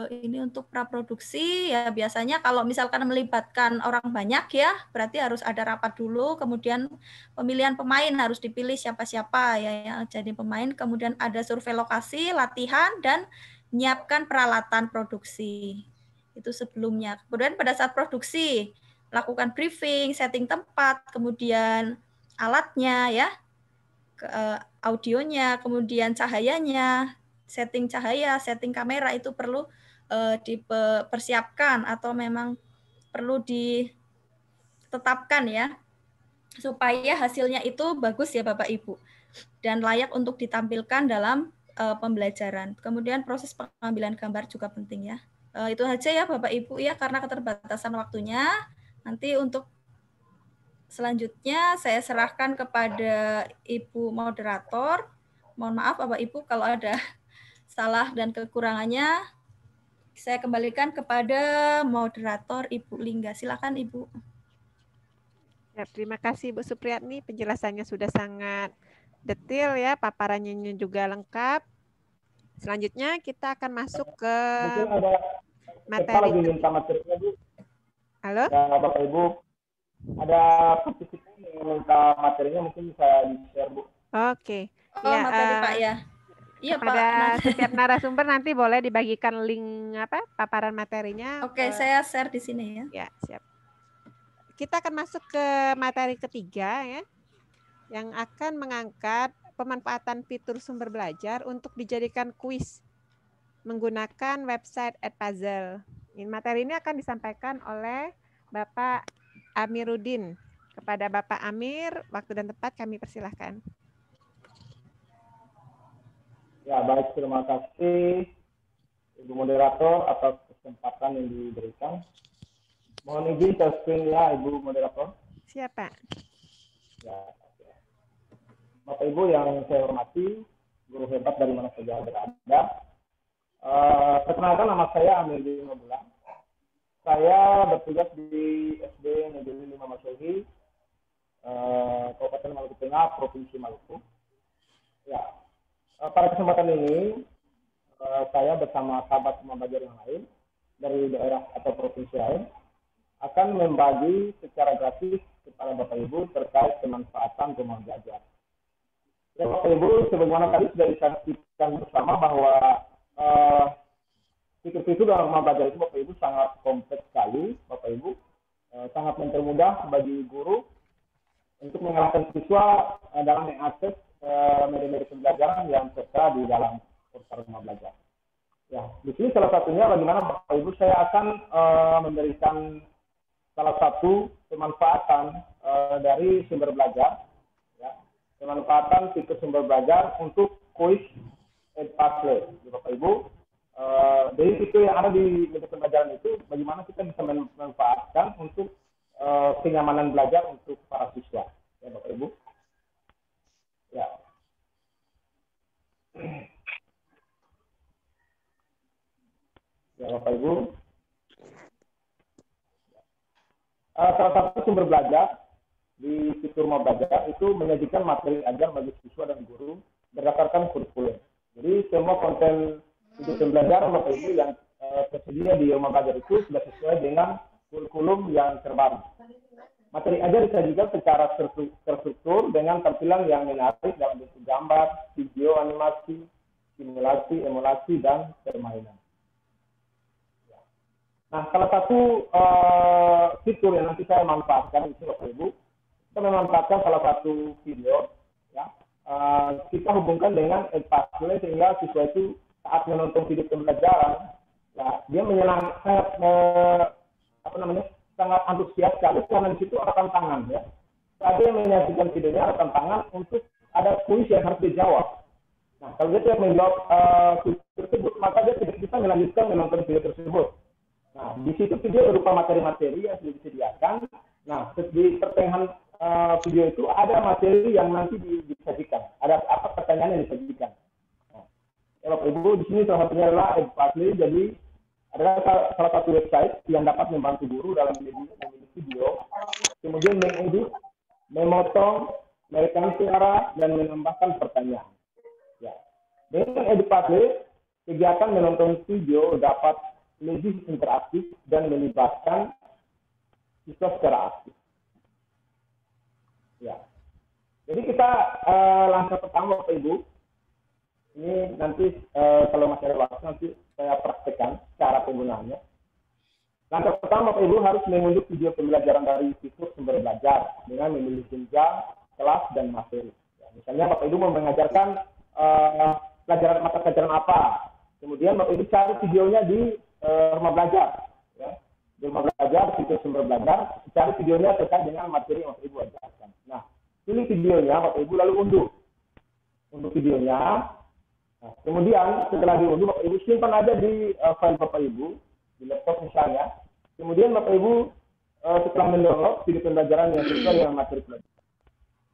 Ini untuk praproduksi ya biasanya kalau misalkan melibatkan orang banyak ya berarti harus ada rapat dulu, kemudian pemilihan pemain harus dipilih siapa-siapa ya yang jadi pemain, kemudian ada survei lokasi, latihan, dan menyiapkan peralatan produksi. Itu sebelumnya. Kemudian pada saat produksi lakukan briefing, setting tempat, kemudian alatnya ya, audionya, kemudian cahayanya, setting cahaya, setting kamera itu perlu dipersiapkan atau memang perlu ditetapkan ya supaya hasilnya itu bagus ya Bapak Ibu dan layak untuk ditampilkan dalam pembelajaran. Kemudian proses pengambilan gambar juga penting ya. Itu aja ya Bapak Ibu ya karena keterbatasan waktunya. Nanti untuk selanjutnya saya serahkan kepada Ibu moderator. Mohon maaf Bapak Ibu kalau ada salah dan kekurangannya. Saya kembalikan kepada moderator Ibu Lingga. Silakan Ibu. Ya, terima kasih Bu Supriyatni, penjelasannya sudah sangat detail ya, paparannya juga lengkap. Selanjutnya kita akan masuk ke Mungkin ada materi. lagi minta materinya Bu. Halo? Ya, Bapak Ibu, ada partisipan yang minta materinya mungkin bisa di-share Bu. Oke. Oh, Ya, materi Pak ya. Iya kepada Pak. setiap narasumber nanti boleh dibagikan link paparan materinya. Oke, saya share di sini ya. Ya, siap. Kita akan masuk ke materi ketiga ya, yang akan mengangkat pemanfaatan fitur sumber belajar untuk dijadikan kuis menggunakan website Edpuzzle. Materi ini akan disampaikan oleh Bapak Amiruddin. Kepada Bapak Amir, waktu dan tempat kami persilahkan. Ya, baik, terima kasih Ibu Moderator atas kesempatan yang diberikan. Mohon izin screen ya Ibu Moderator. Siapa? Ya. Bapak Ibu yang saya hormati, guru hebat dari mana saja berada. Perkenalkan nama saya Amiruddin Mabulang. Saya bertugas di SD Negeri 5 Masyuhi, Kabupaten Maluku Tengah, Provinsi Maluku. Ya. Pada kesempatan ini, saya bersama sahabat rumah belajar yang lain dari daerah atau provinsi lain akan membagi secara gratis kepada Bapak Ibu terkait kemanfaatan rumah belajar. Ya, Bapak Ibu, sebagaimana tadi sudah disaksikan bersama bahwa fitur-fitur dalam rumah belajar itu Bapak Ibu sangat kompleks sekali, Bapak Ibu, sangat mempermudah bagi guru untuk mengarahkan siswa dalam mengakses media-media pembelajaran yang tertera di dalam portal rumah belajar. Ya, di sini salah satunya bagaimana Bapak Ibu saya akan memberikan salah satu pemanfaatan dari sumber belajar, ya, pemanfaatan fitur sumber belajar untuk kuis Edpuzzle, Bapak Ibu. Dari fitur yang ada di media pembelajaran itu, bagaimana kita bisa memanfaatkan untuk kenyamanan belajar untuk para siswa, ya Bapak Ibu. Ya. Ya Bapak Ibu. Salah satu sumber belajar di fitur rumah belajar itu menyajikan materi ajar bagi siswa dan guru berdasarkan kurikulum. Jadi semua konten fitur pembelajaran Bapak Ibu yang tersedia di rumah belajar itu sudah sesuai dengan kurikulum yang terbaru. Materi ajar disajikan secara terstruktur dengan tampilan yang menarik dalam bentuk gambar, video, animasi, simulasi, emulasi, dan permainan. Nah, salah satu fitur yang nanti saya manfaatkan itu Bapak Ibu, kita memanfaatkan salah satu video, ya, kita hubungkan dengan Edpuzzle sehingga siswa itu saat menonton video pembelajaran, ya, dia sangat antusias sekali karena di situ rekam tangan ya. Saat dia menyajikan videonya rekam tangan untuk ada kuis yang harus dijawab. Nah, kalau dia tidak menjawab kuis tersebut, maka dia tidak bisa melanjutkan menonton video tersebut. Nah, di situ video berupa materi-materi yang sudah disediakan. Nah, di pertengahan video itu ada materi yang nanti disajikan. Ada apa pertanyaan yang disajikan. Nah, ya Bapak Ibu, di sini salah satunya adalah Edukasi. Jadi adalah salah satu website yang dapat membantu guru dalam memilih video, kemudian mengedit, memotong, merekam suara, dan menambahkan pertanyaan. Ya. Dengan Edukasi, kegiatan menonton video dapat lebih interaktif dan melibatkan siswa secara aktif. Ya. Jadi kita langkah pertama Bapak Ibu, ini nanti kalau masih ada waktu nanti saya praktekkan cara penggunaannya. Langkah pertama Bapak Ibu harus mengunduh video pembelajaran dari situs sumber belajar dengan memilih jenjang, kelas, dan materi. Ya, misalnya Bapak Ibu mau mengajarkan mata pelajaran apa, kemudian Bapak Ibu cari videonya di rumah belajar. Ya. Di rumah belajar, situs sumber belajar, cari videonya terkait dengan materi yang Bapak Ibu ajarkan. Nah, pilih videonya Bapak Ibu lalu unduh. Unduh videonya. Nah, kemudian setelah diunduh Bapak Ibu simpan aja di file Bapak Ibu di laptop misalnya. Kemudian Bapak Ibu setelah mendownload video pembelajaran yang sesuai dengan materi pelajaran.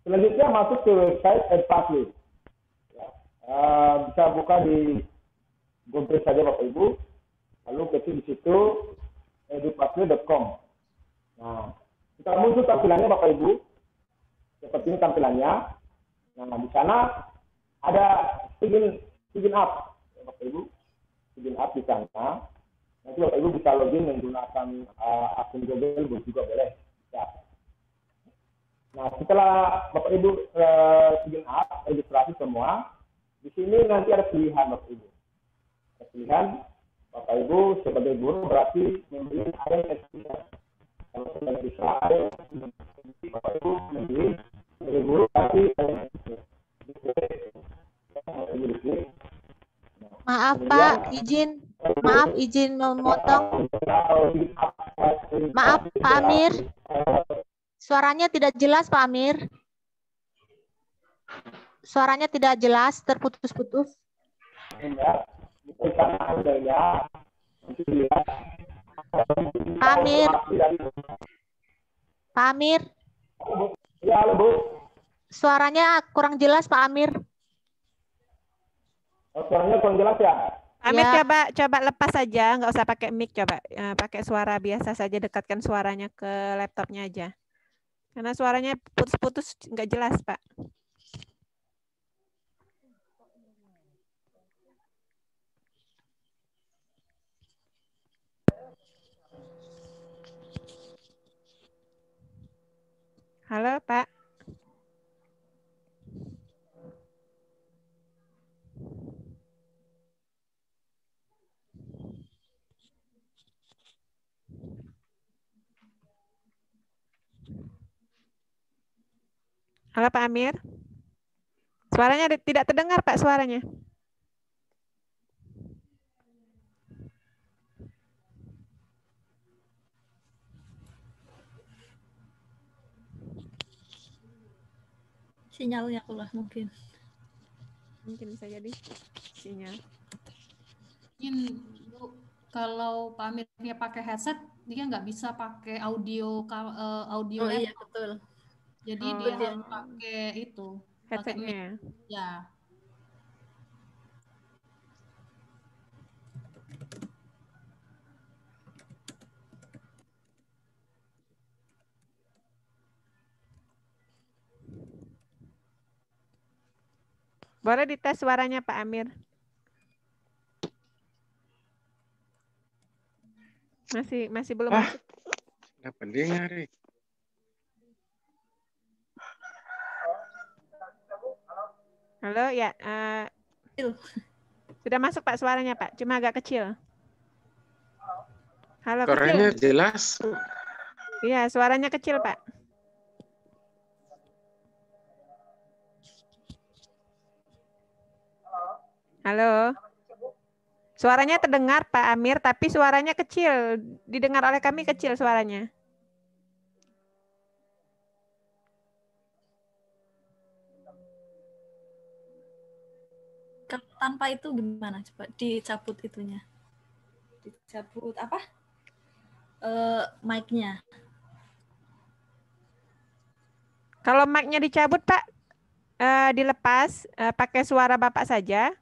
Selanjutnya masuk ke website Edukasi. Ya, bisa buka di Google saja Bapak Ibu. Lalu ketik di situ edukasi.com. Nah, kita muncul tampilannya Bapak Ibu. Seperti ini tampilannya. Nah, di sana ada sign up, Bapak Ibu, sign up di sana. Nanti Bapak Ibu bisa login menggunakan akun Google juga boleh. Ya. Nah, setelah Bapak Ibu sign up, registrasi semua, di sini nanti ada pilihan Bapak Ibu. Ada pilihan Bapak Ibu sebagai guru berarti memilih ada yang spesial. Kalau sudah bisa ada Bapak Ibu memilih sebagai guru berarti Maaf Pak, izin memotong. Maaf Pak Amir, suaranya tidak jelas Pak Amir. Suaranya tidak jelas, terputus-putus. Pak Amir. Pak Amir. Ya, Bu. Suaranya kurang jelas Pak Amir. Suaranya kurang jelas ya? Amir Ya. coba lepas saja, nggak usah pakai mic, coba pakai suara biasa saja, dekatkan suaranya ke laptopnya aja. Karena suaranya putus-putus, nggak jelas Pak. Halo Pak. Halo Pak Amir. Suaranya tidak terdengar Pak, suaranya. Sinyalnya pula mungkin. Mungkin bisa jadi sinyal. Mungkin Bu, kalau Pak Amirnya pakai headset, dia nggak bisa pakai audio Oh iya, betul. Jadi Oh, dia betul. harus pakai itu, pakai Headsetnya mic. ya. Ya. Boleh dites suaranya Pak Amir. Masih belum masuk. Nggak pendengar. Halo ya. Sudah masuk Pak suaranya Pak, cuma agak kecil. Halo, Suaranya kecil. jelas. Iya, suaranya kecil Pak. Halo. Suaranya terdengar Pak Amir, tapi suaranya kecil. Didengar oleh kami kecil suaranya. Tanpa itu gimana? Coba dicabut itunya. Dicabut apa? mic-nya. Kalau mic-nya dicabut, Pak, dilepas, pakai suara Bapak saja.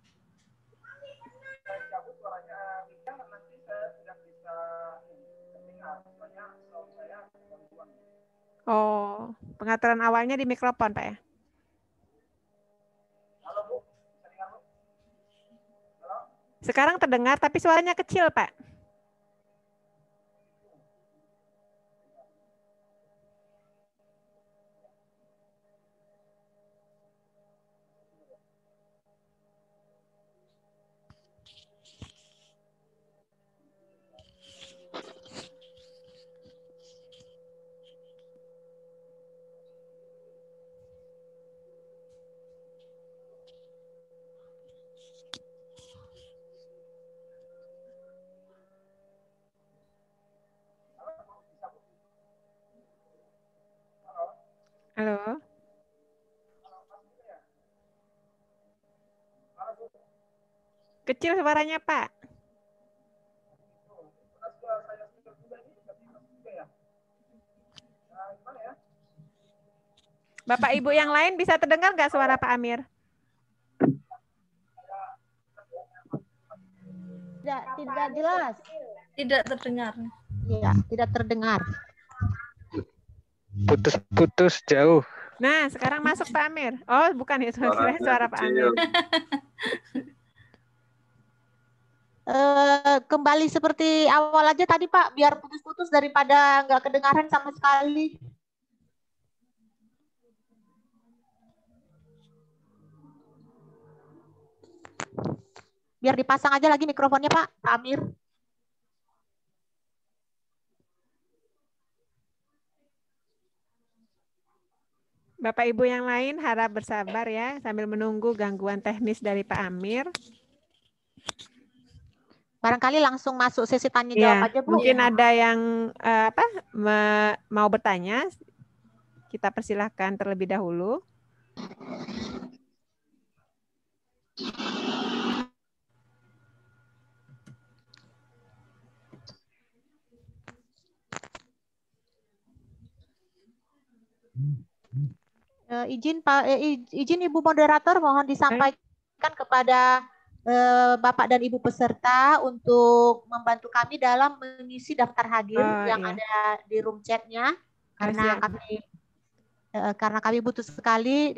Oh, pengaturan awalnya di mikrofon, Pak ya? Sekarang terdengar, tapi suaranya kecil, Pak. Halo. Kecil suaranya, Pak. Bapak Ibu yang lain bisa terdengar nggak suara Pak Amir? Tidak jelas. Tidak terdengar. Iya, tidak terdengar. Putus-putus jauh. Nah, sekarang masuk Pak Amir. Oh, bukan itu suara Pak Amir. Kembali seperti awal aja tadi Pak, biar putus-putus daripada nggak kedengaran sama sekali. Biar dipasang aja lagi mikrofonnya Pak Amir. Bapak Ibu yang lain harap bersabar ya sambil menunggu gangguan teknis dari Pak Amir. Barangkali langsung masuk sesi tanya Ya, jawab aja Bu. mungkin ada yang mau bertanya. Kita persilahkan terlebih dahulu. Izin Ibu moderator mohon disampaikan kepada Bapak dan Ibu peserta untuk membantu kami dalam mengisi daftar hadir yang ada di room chat-nya karena kami butuh sekali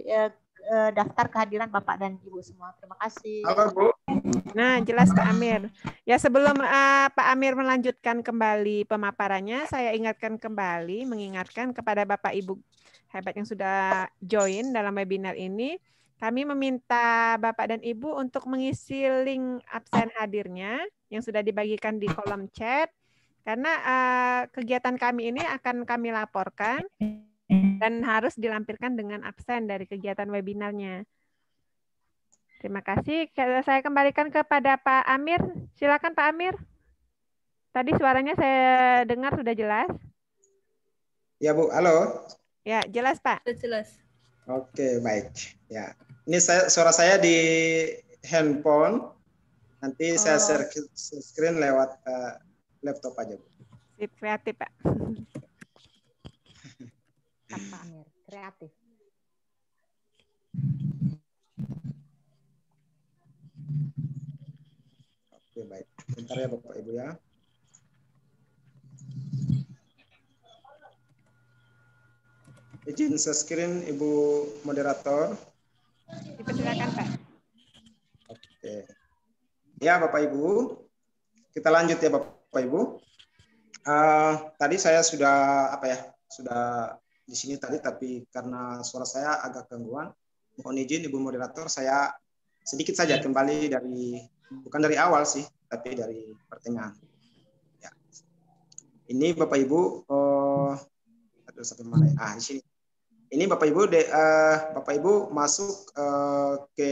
daftar kehadiran Bapak dan Ibu semua. Terima kasih. Halo Bu. Nah, jelas Pak Amir. Ya, sebelum Pak Amir melanjutkan kembali pemaparannya, saya mengingatkan kepada Bapak Ibu hebat yang sudah join dalam webinar ini, kami meminta Bapak dan Ibu untuk mengisi link absen hadirnya yang sudah dibagikan di kolom chat, karena kegiatan kami ini akan kami laporkan dan harus dilampirkan dengan absen dari kegiatan webinarnya. Terima kasih. Saya kembalikan kepada Pak Amir. Silakan Pak Amir. Tadi suaranya saya dengar sudah jelas. Ya Bu, halo. Ya, jelas Pak. Sudah jelas. Oke, baik. Ya, ini suara saya di handphone. Nanti saya share screen lewat laptop aja Bu. Sip, kreatif Pak. Pak Amir, kreatif. Oke, baik. Bentar ya Bapak Ibu ya. Izin share screen Ibu moderator. Dipersilakan Pak. Oke. Ya Bapak Ibu, kita lanjut ya Bapak Ibu. Tadi saya sudah sudah di sini tadi, tapi karena suara saya agak gangguan, mohon izin Ibu moderator, saya sedikit saja kembali bukan dari awal sih, tapi dari pertengahan. Ya. Ini Bapak Ibu, sampai mana ya? Di sini. Ini Bapak Ibu masuk ke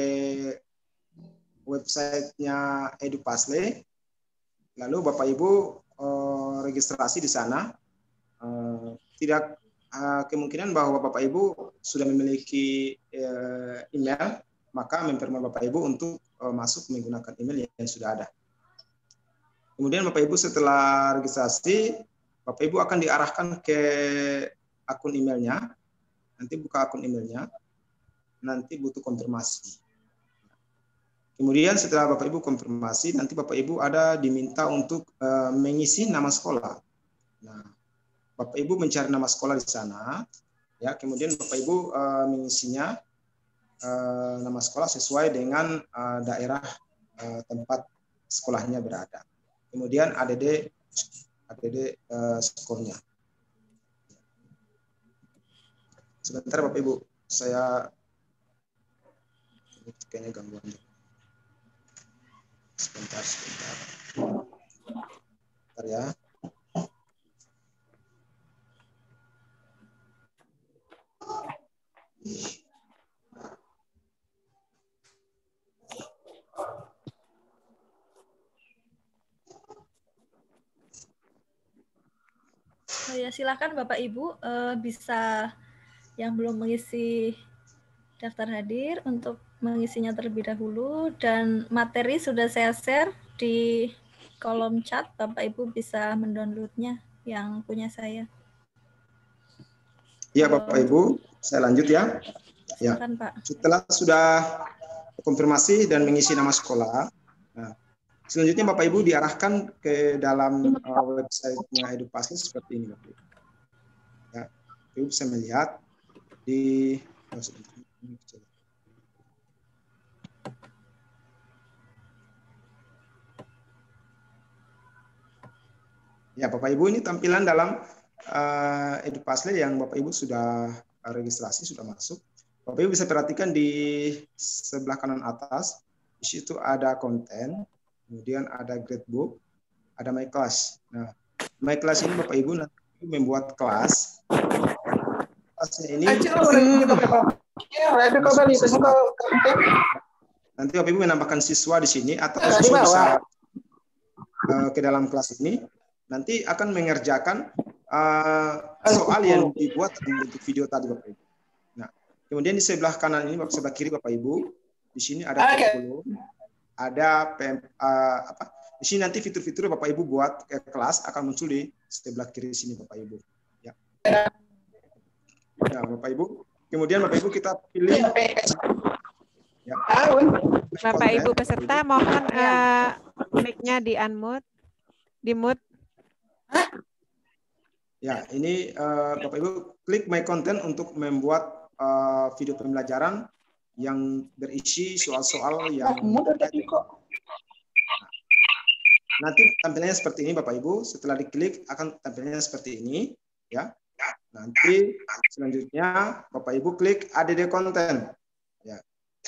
websitenya Edupasle, lalu Bapak Ibu registrasi di sana. Tidak kemungkinan bahwa Bapak Ibu sudah memiliki email, maka mempermudah Bapak Ibu untuk masuk menggunakan email yang sudah ada. Kemudian Bapak Ibu setelah registrasi, Bapak Ibu akan diarahkan ke akun emailnya. Nanti buka akun emailnya, nanti butuh konfirmasi. Kemudian setelah Bapak Ibu konfirmasi, nanti Bapak Ibu ada diminta untuk mengisi nama sekolah. Nah, Bapak Ibu mencari nama sekolah di sana, ya. Kemudian Bapak Ibu mengisinya nama sekolah sesuai dengan daerah tempat sekolahnya berada. Kemudian ADD skornya. Sebentar Bapak Ibu, saya kayaknya gangguan. Sebentar. Bentar ya. Ya, silakan Bapak Ibu bisa yang belum mengisi daftar hadir untuk mengisinya terlebih dahulu, dan materi sudah saya share di kolom chat. Bapak Ibu bisa mendownloadnya yang punya saya. Ya Bapak Ibu, saya lanjut ya. Silakan, Pak. Setelah sudah konfirmasi dan mengisi nama sekolah, nah, selanjutnya Bapak Ibu diarahkan ke dalam websitenya Edupasli seperti ini Bapak Ibu. Ya, Bapak Ibu bisa melihat di ya Bapak Ibu, ini tampilan dalam Edupasli yang Bapak Ibu sudah registrasi, sudah masuk. Bapak Ibu bisa perhatikan di sebelah kanan atas, di situ ada konten, kemudian ada gradebook, ada my class. Nah, my class ini Bapak Ibu nanti membuat kelas. Kelasnya ini nanti Bapak Ibu menambahkan siswa di sini, atau siswa bisa ke dalam kelas ini, nanti akan mengerjakan soal yang dibuat dalam bentuk video tadi Bapak Ibu. Nah, kemudian di sebelah kanan ini, sebelah kiri Bapak Ibu, di sini ada kurikulum, ada di sini nanti fitur-fitur Bapak Ibu buat ke kelas akan muncul di sebelah kiri sini Bapak Ibu. Ya. Ya Bapak Ibu. Kemudian Bapak Ibu kita pilih. Ya. Bapak Ibu peserta mohon mic-nya di unmute, di mute. Ya, ini Bapak Ibu klik my content untuk membuat video pembelajaran yang berisi soal-soal yang nanti tampilannya seperti ini Bapak Ibu. Setelah diklik akan tampilannya seperti ini, ya. Nanti selanjutnya Bapak Ibu klik ADD konten, ya.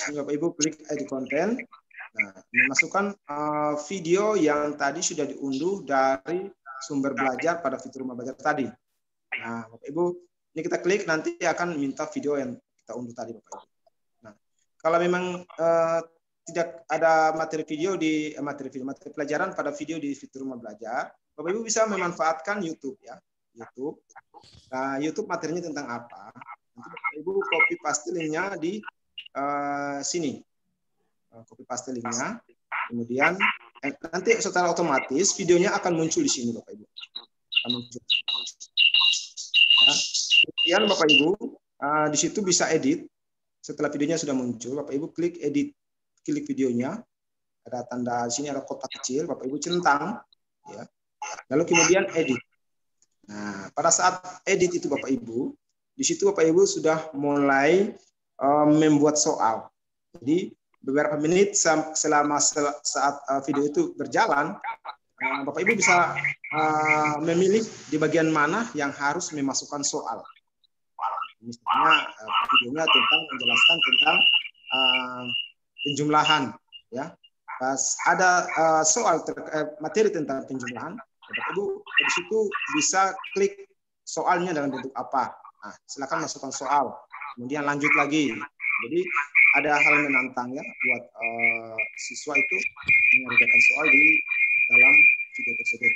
Ini Bapak Ibu klik ADD konten. Nah, memasukkan video yang tadi sudah diunduh dari sumber belajar pada fitur rumah belajar tadi. Nah, Bapak Ibu, ini kita klik, nanti akan minta video yang kita unduh tadi Bapak Ibu. Nah, kalau memang tidak ada materi video di materi pelajaran pada video di fitur rumah belajar, Bapak Ibu bisa memanfaatkan YouTube ya. YouTube. Nah, YouTube materinya tentang apa? Nanti Bapak Ibu copy paste linknya di sini. Copy paste linknya. Kemudian nanti secara otomatis videonya akan muncul di sini Bapak Ibu. Akan muncul. Nah, kemudian Bapak Ibu di situ bisa edit. Setelah videonya sudah muncul, Bapak Ibu klik edit. Klik videonya, ada tanda di sini, ada kotak kecil, Bapak Ibu centang, ya. Lalu kemudian edit. Nah, pada saat edit itu Bapak Ibu, di situ Bapak Ibu sudah mulai membuat soal. Jadi beberapa menit selama saat video itu berjalan, Bapak Ibu bisa memilih di bagian mana yang harus memasukkan soal. Misalnya videonya tentang menjelaskan tentang penjumlahan, ya. Pas ada soal materi tentang penjumlahan, Bapak Ibu di situ bisa klik soalnya dalam bentuk apa. Nah, silakan masukkan soal, kemudian lanjut lagi. Jadi ada hal menantang ya buat siswa itu mengerjakan soal di dalam video tersebut.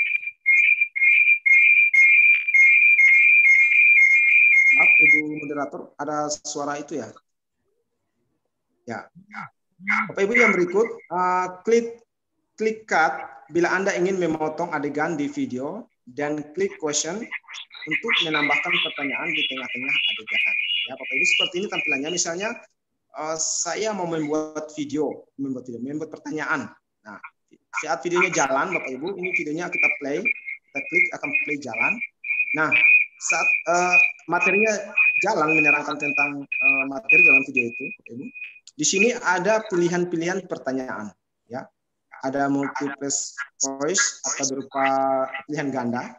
Maaf, Ibu moderator, ada suara itu ya? Ya. Bapak Ibu yang berikut, klik cut bila Anda ingin memotong adegan di video dan klik question untuk menambahkan pertanyaan di tengah-tengah adegan. Ya, Bapak Ibu, seperti ini tampilannya. Misalnya saya mau membuat membuat pertanyaan. Nah, saat videonya jalan, Bapak Ibu, ini videonya kita play, kita klik akan play jalan. Nah, saat materinya jalan menerangkan tentang materi dalam video itu, Bapak Ibu, di sini ada pilihan-pilihan pertanyaan, ya. Ada multiple choice atau berupa pilihan ganda.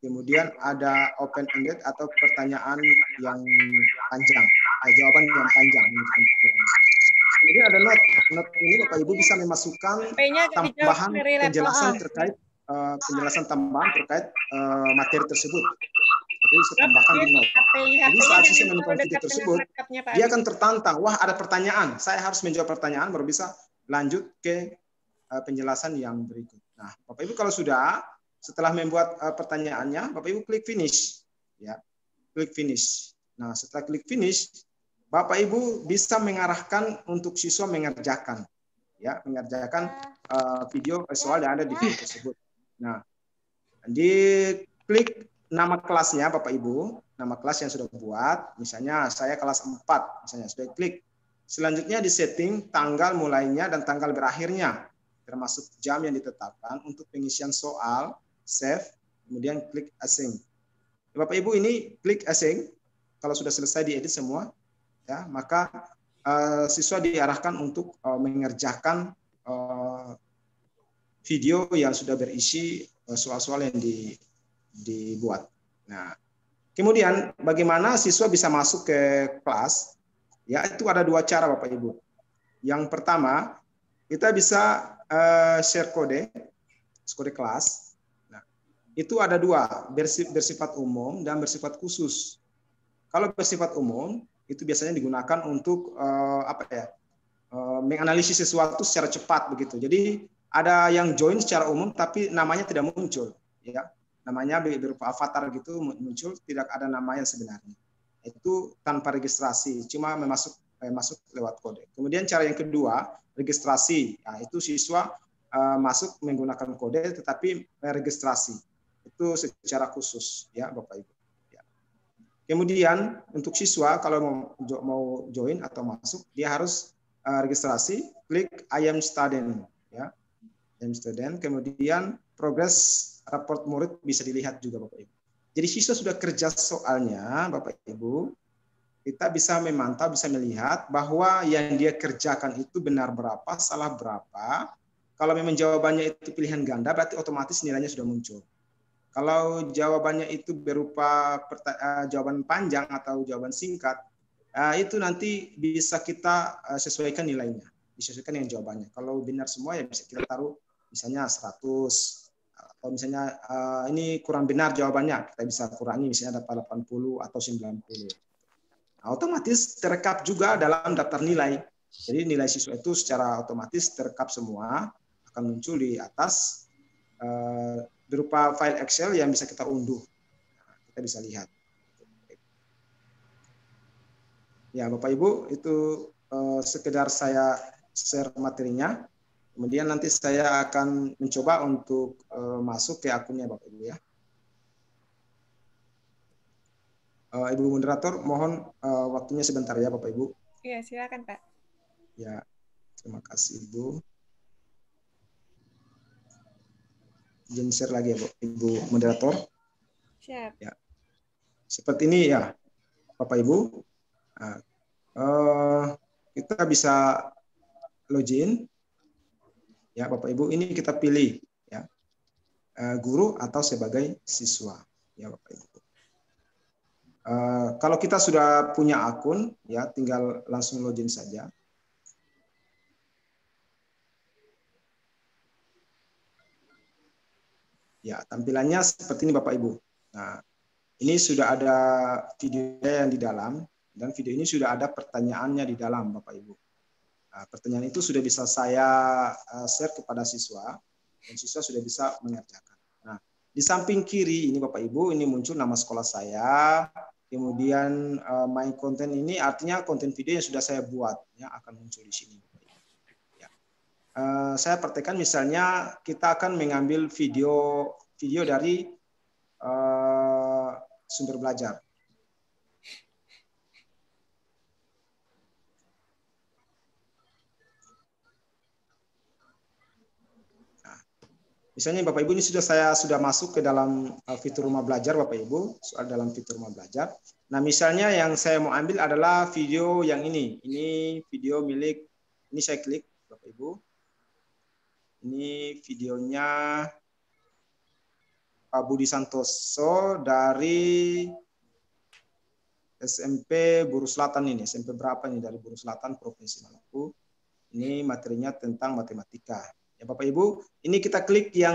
Kemudian ada open ended atau pertanyaan yang panjang, jawaban yang panjang. Kemudian ada note. Note ini Bapak Ibu bisa memasukkan tambahan penjelasan terkait materi tersebut. Jadi bisa tambahkan di note. Jadi saat siswa menonton video tersebut, dia akan tertantang. Wah, ada pertanyaan. Saya harus menjawab pertanyaan baru bisa lanjut ke penjelasan yang berikut. Nah, Bapak Ibu kalau sudah setelah membuat pertanyaannya, Bapak Ibu klik finish, ya, klik finish. Nah, setelah klik finish, Bapak Ibu bisa mengarahkan untuk siswa mengerjakan, ya, mengerjakan video soal yang ada di video tersebut. Nah, di klik nama kelasnya, Bapak Ibu, nama kelas yang sudah buat, misalnya saya kelas 4, misalnya sudah klik. Selanjutnya di setting tanggal mulainya dan tanggal berakhirnya, termasuk jam yang ditetapkan untuk pengisian soal, save, kemudian klik async. Bapak Ibu ini klik async, kalau sudah selesai diedit semua, ya, maka siswa diarahkan untuk mengerjakan video yang sudah berisi soal-soal yang dibuat. Nah, kemudian bagaimana siswa bisa masuk ke kelas? Ya, itu ada dua cara Bapak Ibu. Yang pertama, kita bisa share kode kelas. Nah, itu ada dua, bersifat umum dan bersifat khusus. Kalau bersifat umum itu biasanya digunakan untuk menganalisis sesuatu secara cepat begitu. Jadi ada yang join secara umum tapi namanya tidak muncul, ya. Namanya berupa avatar gitu muncul, tidak ada nama yang sebenarnya. Itu tanpa registrasi, cuma masuk lewat kode. Kemudian cara yang kedua, registrasi. Nah, itu siswa masuk menggunakan kode tetapi registrasi. Itu secara khusus, ya Bapak Ibu. Ya. Kemudian untuk siswa kalau mau join atau masuk, dia harus registrasi, klik I am student, ya. I am student. Kemudian progres raport murid bisa dilihat juga Bapak Ibu. Jadi siswa sudah kerja soalnya, Bapak Ibu, kita bisa memantau, bisa melihat bahwa yang dia kerjakan itu benar berapa, salah berapa. Kalau memang jawabannya itu pilihan ganda, berarti otomatis nilainya sudah muncul. Kalau jawabannya itu berupa jawaban panjang atau jawaban singkat, itu nanti bisa kita sesuaikan nilainya, disesuaikan dengan jawabannya. Kalau benar semua ya bisa kita taruh misalnya 100, atau misalnya ini kurang benar jawabannya, kita bisa kurangi misalnya dapat 80 atau 90. Otomatis terekap juga dalam daftar nilai. Jadi nilai siswa itu secara otomatis terekap semua, akan muncul di atas berupa file Excel yang bisa kita unduh. Nah, kita bisa lihat. Ya Bapak Ibu, itu sekedar saya share materinya. Kemudian nanti saya akan mencoba untuk masuk ke akunnya Bapak Ibu, ya. Ibu moderator, mohon waktunya sebentar ya Bapak Ibu. Iya, silakan Pak. Ya, terima kasih Ibu. Izin share lagi ya Ibu moderator. Siap. Ya, seperti ini ya Bapak Ibu. Nah, kita bisa login. Ya Bapak Ibu, ini kita pilih ya guru atau sebagai siswa ya Bapak Ibu. Kalau kita sudah punya akun, ya tinggal langsung login saja. Ya, tampilannya seperti ini Bapak Ibu. Nah, ini sudah ada video yang di dalam, dan video ini sudah ada pertanyaannya di dalam Bapak Ibu. Nah, pertanyaan itu sudah bisa saya share kepada siswa, dan siswa sudah bisa mengerjakan. Nah, di samping kiri ini Bapak Ibu, ini muncul nama sekolah saya. Kemudian my content ini artinya konten video yang sudah saya buat, ya akan muncul di sini. Ya. Saya praktekkan misalnya kita akan mengambil video dari sumber belajar. Misalnya Bapak Ibu ini saya sudah masuk ke dalam fitur rumah belajar Bapak Ibu, soal dalam fitur rumah belajar. Nah, misalnya yang saya mau ambil adalah video yang ini. Ini video milik, ini saya klik Bapak Ibu. Ini videonya Pak Budi Santoso dari SMP Buru Selatan ini. SMP berapa ini dari Buru Selatan Provinsi Maluku. Ini materinya tentang matematika. Ya Bapak Ibu, ini kita klik yang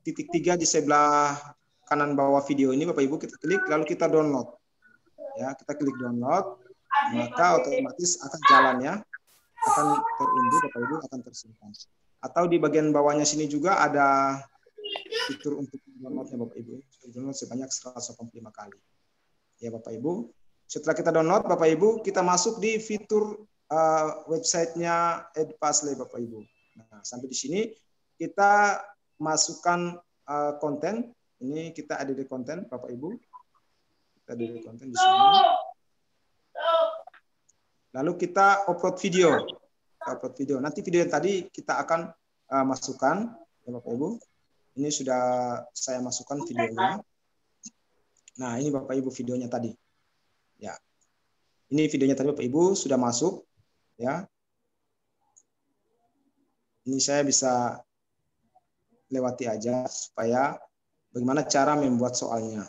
titik 3 di sebelah kanan bawah video ini Bapak Ibu, kita klik lalu kita download. Ya, kita klik download, maka otomatis akan jalan ya. Akan terunduh Bapak Ibu, akan tersimpan. Atau di bagian bawahnya sini juga ada fitur untuk downloadnya Bapak Ibu. Download sebanyak 185 kali. Ya Bapak Ibu, setelah kita download Bapak Ibu, kita masuk di fitur websitenya Edfastle Bapak Ibu. Nah, sampai di sini kita masukkan konten. Ini kita ada di konten, Bapak Ibu. Kita ada di konten di sini. Lalu kita upload video. Upload video. Nanti video yang tadi kita akan masukkan, ya Bapak Ibu. Ini sudah saya masukkan videonya. Nah, ini Bapak Ibu videonya tadi. Ya. Ini videonya tadi Bapak Ibu sudah masuk, ya. Ini saya bisa lewati aja supaya bagaimana cara membuat soalnya.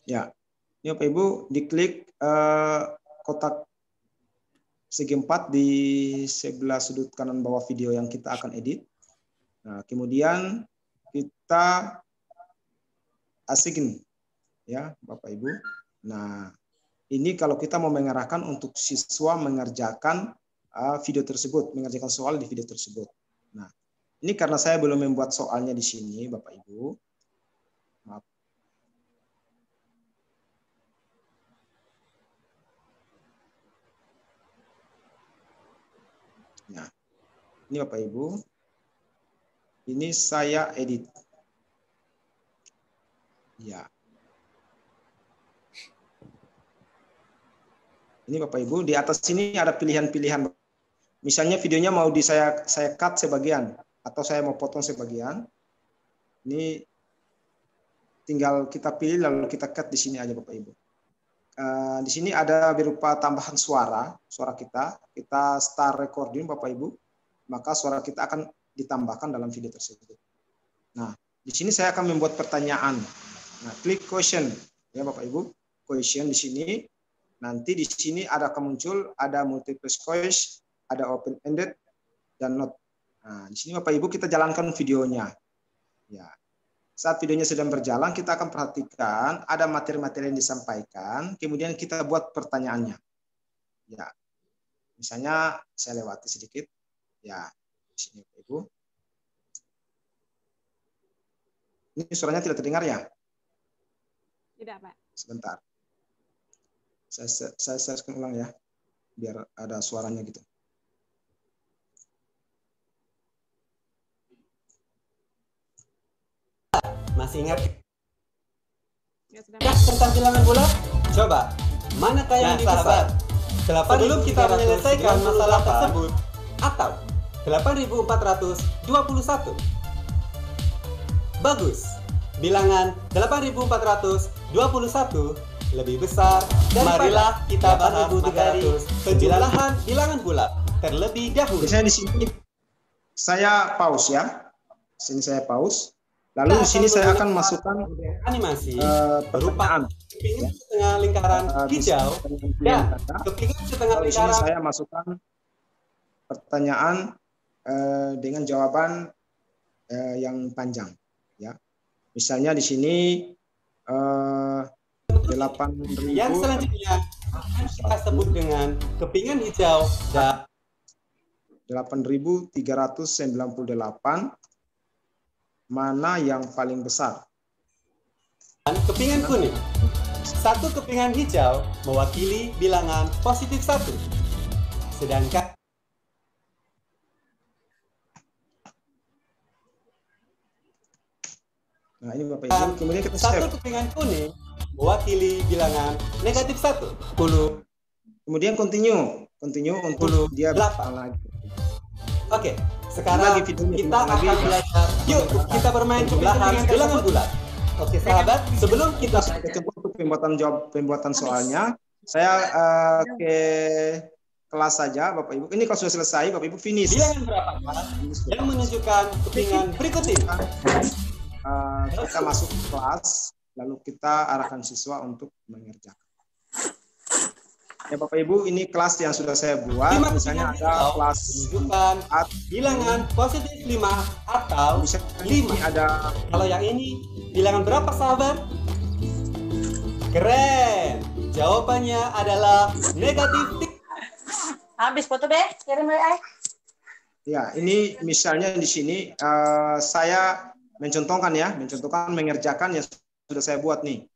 Ya, ini Bapak Ibu diklik kotak segi 4 di sebelah sudut kanan bawah video yang kita akan edit. Nah, kemudian kita assign ya Bapak Ibu. Nah, ini kalau kita mau mengarahkan untuk siswa mengerjakan video tersebut, mengerjakan soal di video tersebut. Nah, ini karena saya belum membuat soalnya di sini Bapak Ibu. Maaf. Nah, ini Bapak Ibu, ini saya edit. Ya. Ini Bapak Ibu, di atas sini ada pilihan-pilihan. Misalnya videonya mau saya cut sebagian, atau saya mau potong sebagian. Ini tinggal kita pilih lalu kita cut di sini aja Bapak Ibu. Di sini ada berupa tambahan suara kita start recording Bapak Ibu, maka suara kita akan ditambahkan dalam video tersebut. Nah, di sini saya akan membuat pertanyaan. Nah, klik question ya Bapak Ibu, question di sini. Nanti di sini ada muncul ada multiple choice, ada open ended dan not. Nah, di sini Bapak Ibu kita jalankan videonya. Ya. Saat videonya sedang berjalan, kita akan perhatikan ada materi-materi yang disampaikan, kemudian kita buat pertanyaannya. Ya, misalnya saya lewati sedikit. Ya, di sini Bapak Ibu. Ini suaranya tidak terdengar ya? Tidak, Pak. Sebentar. Saya searchkan ulang ya, biar ada suaranya gitu. Masih ingat tentang bilangan bulat? Coba, manakah yang lebih besar? Sebelum kita menyelesaikan masalah tersebut, atau 8.421? Bagus, bilangan 8.421 lebih besar daripada marilah kita bahas materi penjumlahan bilangan bulat terlebih dahulu. Misalnya di sini saya pause ya. Sini saya pause. Lalu di sini saya akan masukkan animasi berupa kepingan setengah lingkaran hijau dan kepingan setengah lingkaran. Saya masukkan pertanyaan dengan jawaban yang panjang. Ya, misalnya di sini 8.000. Yang selanjutnya akan kita sebut dengan kepingan hijau dan 8.398. Mana yang paling besar? kepingan kuning. Satu kepingan hijau mewakili bilangan positif 1. Sedangkan Nah, ini Bapak Ibu, kemudian kita satu kepingan kuning mewakili bilangan negatif 1. 10. Kemudian continue untuk dia 8 lagi. Oke, sekarang kita akan belajar. Yuk, kita bermain jumlahan bilangan bulat. Oke, sahabat, sebelum kita coba untuk pembuatan soalnya, saya ke kelas saja, Bapak Ibu. Ini kalau sudah selesai, Bapak Ibu finish. Bilangan berapa yang menunjukkan kepingan berikut ini? Kita masuk ke kelas, lalu kita arahkan siswa untuk mengerjakan. Ya Bapak Ibu, ini kelas yang sudah saya buat. Misalnya ada kelas menunjukkan bilangan positif 5 atau 5. Ada. Kalau yang ini bilangan berapa sahabat? Keren. Jawabannya adalah negatif. Habis foto deh, kirim WA. Ya, ini misalnya di sini saya mencontohkan mengerjakan yang sudah saya buat nih.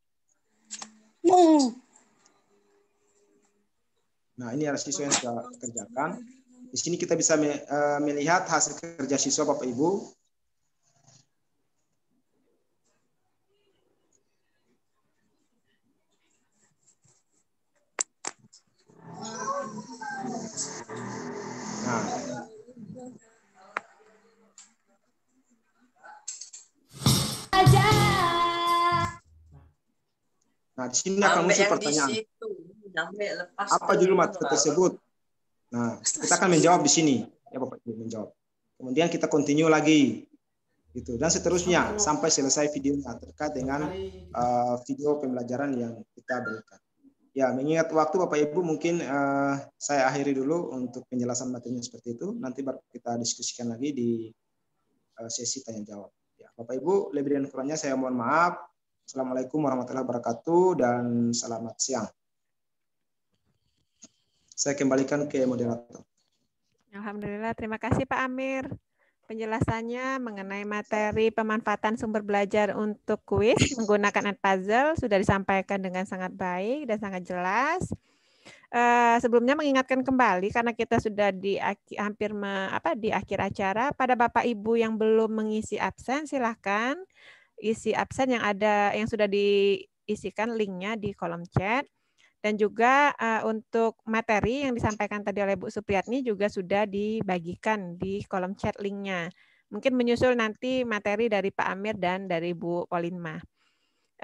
Nah, ini ada siswa yang sudah kerjakan. Di sini kita bisa melihat hasil kerja siswa Bapak Ibu. Nah, di sini akan muncul pertanyaan. Apa judul materi tersebut? Nah, kita akan menjawab di sini, ya Bapak Ibu menjawab. Kemudian kita continue lagi, gitu dan seterusnya sampai selesai videonya terkait dengan video pembelajaran yang kita berikan. Ya, mengingat waktu Bapak Ibu, mungkin saya akhiri dulu untuk penjelasan materinya seperti itu. Nanti baru kita diskusikan lagi di sesi tanya jawab. Ya, Bapak Ibu, lebih dan kurangnya saya mohon maaf. Assalamualaikum warahmatullahi wabarakatuh dan selamat siang. Saya kembalikan ke moderator. Alhamdulillah, terima kasih Pak Amir. Penjelasannya mengenai materi pemanfaatan sumber belajar untuk kuis menggunakan Edpuzzle sudah disampaikan dengan sangat baik dan sangat jelas. Sebelumnya mengingatkan kembali karena kita sudah di akhir acara, pada Bapak Ibu yang belum mengisi absen silahkan isi absen yang sudah diisikan linknya di kolom chat. Dan juga untuk materi yang disampaikan tadi oleh Bu Supriyatni juga sudah dibagikan di kolom chat linknya. Mungkin menyusul nanti materi dari Pak Amir dan dari Bu Polinma.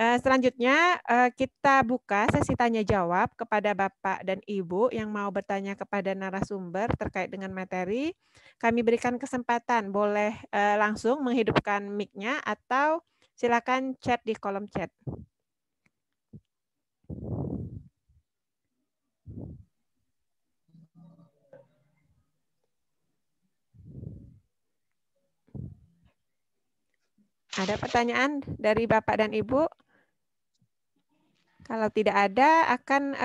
Selanjutnya kita buka sesi tanya jawab kepada Bapak dan Ibu yang mau bertanya kepada narasumber terkait dengan materi. Kami berikan kesempatan, boleh langsung menghidupkan mic-nya atau silakan chat di kolom chat. Ada pertanyaan dari Bapak dan Ibu? Kalau tidak ada, akan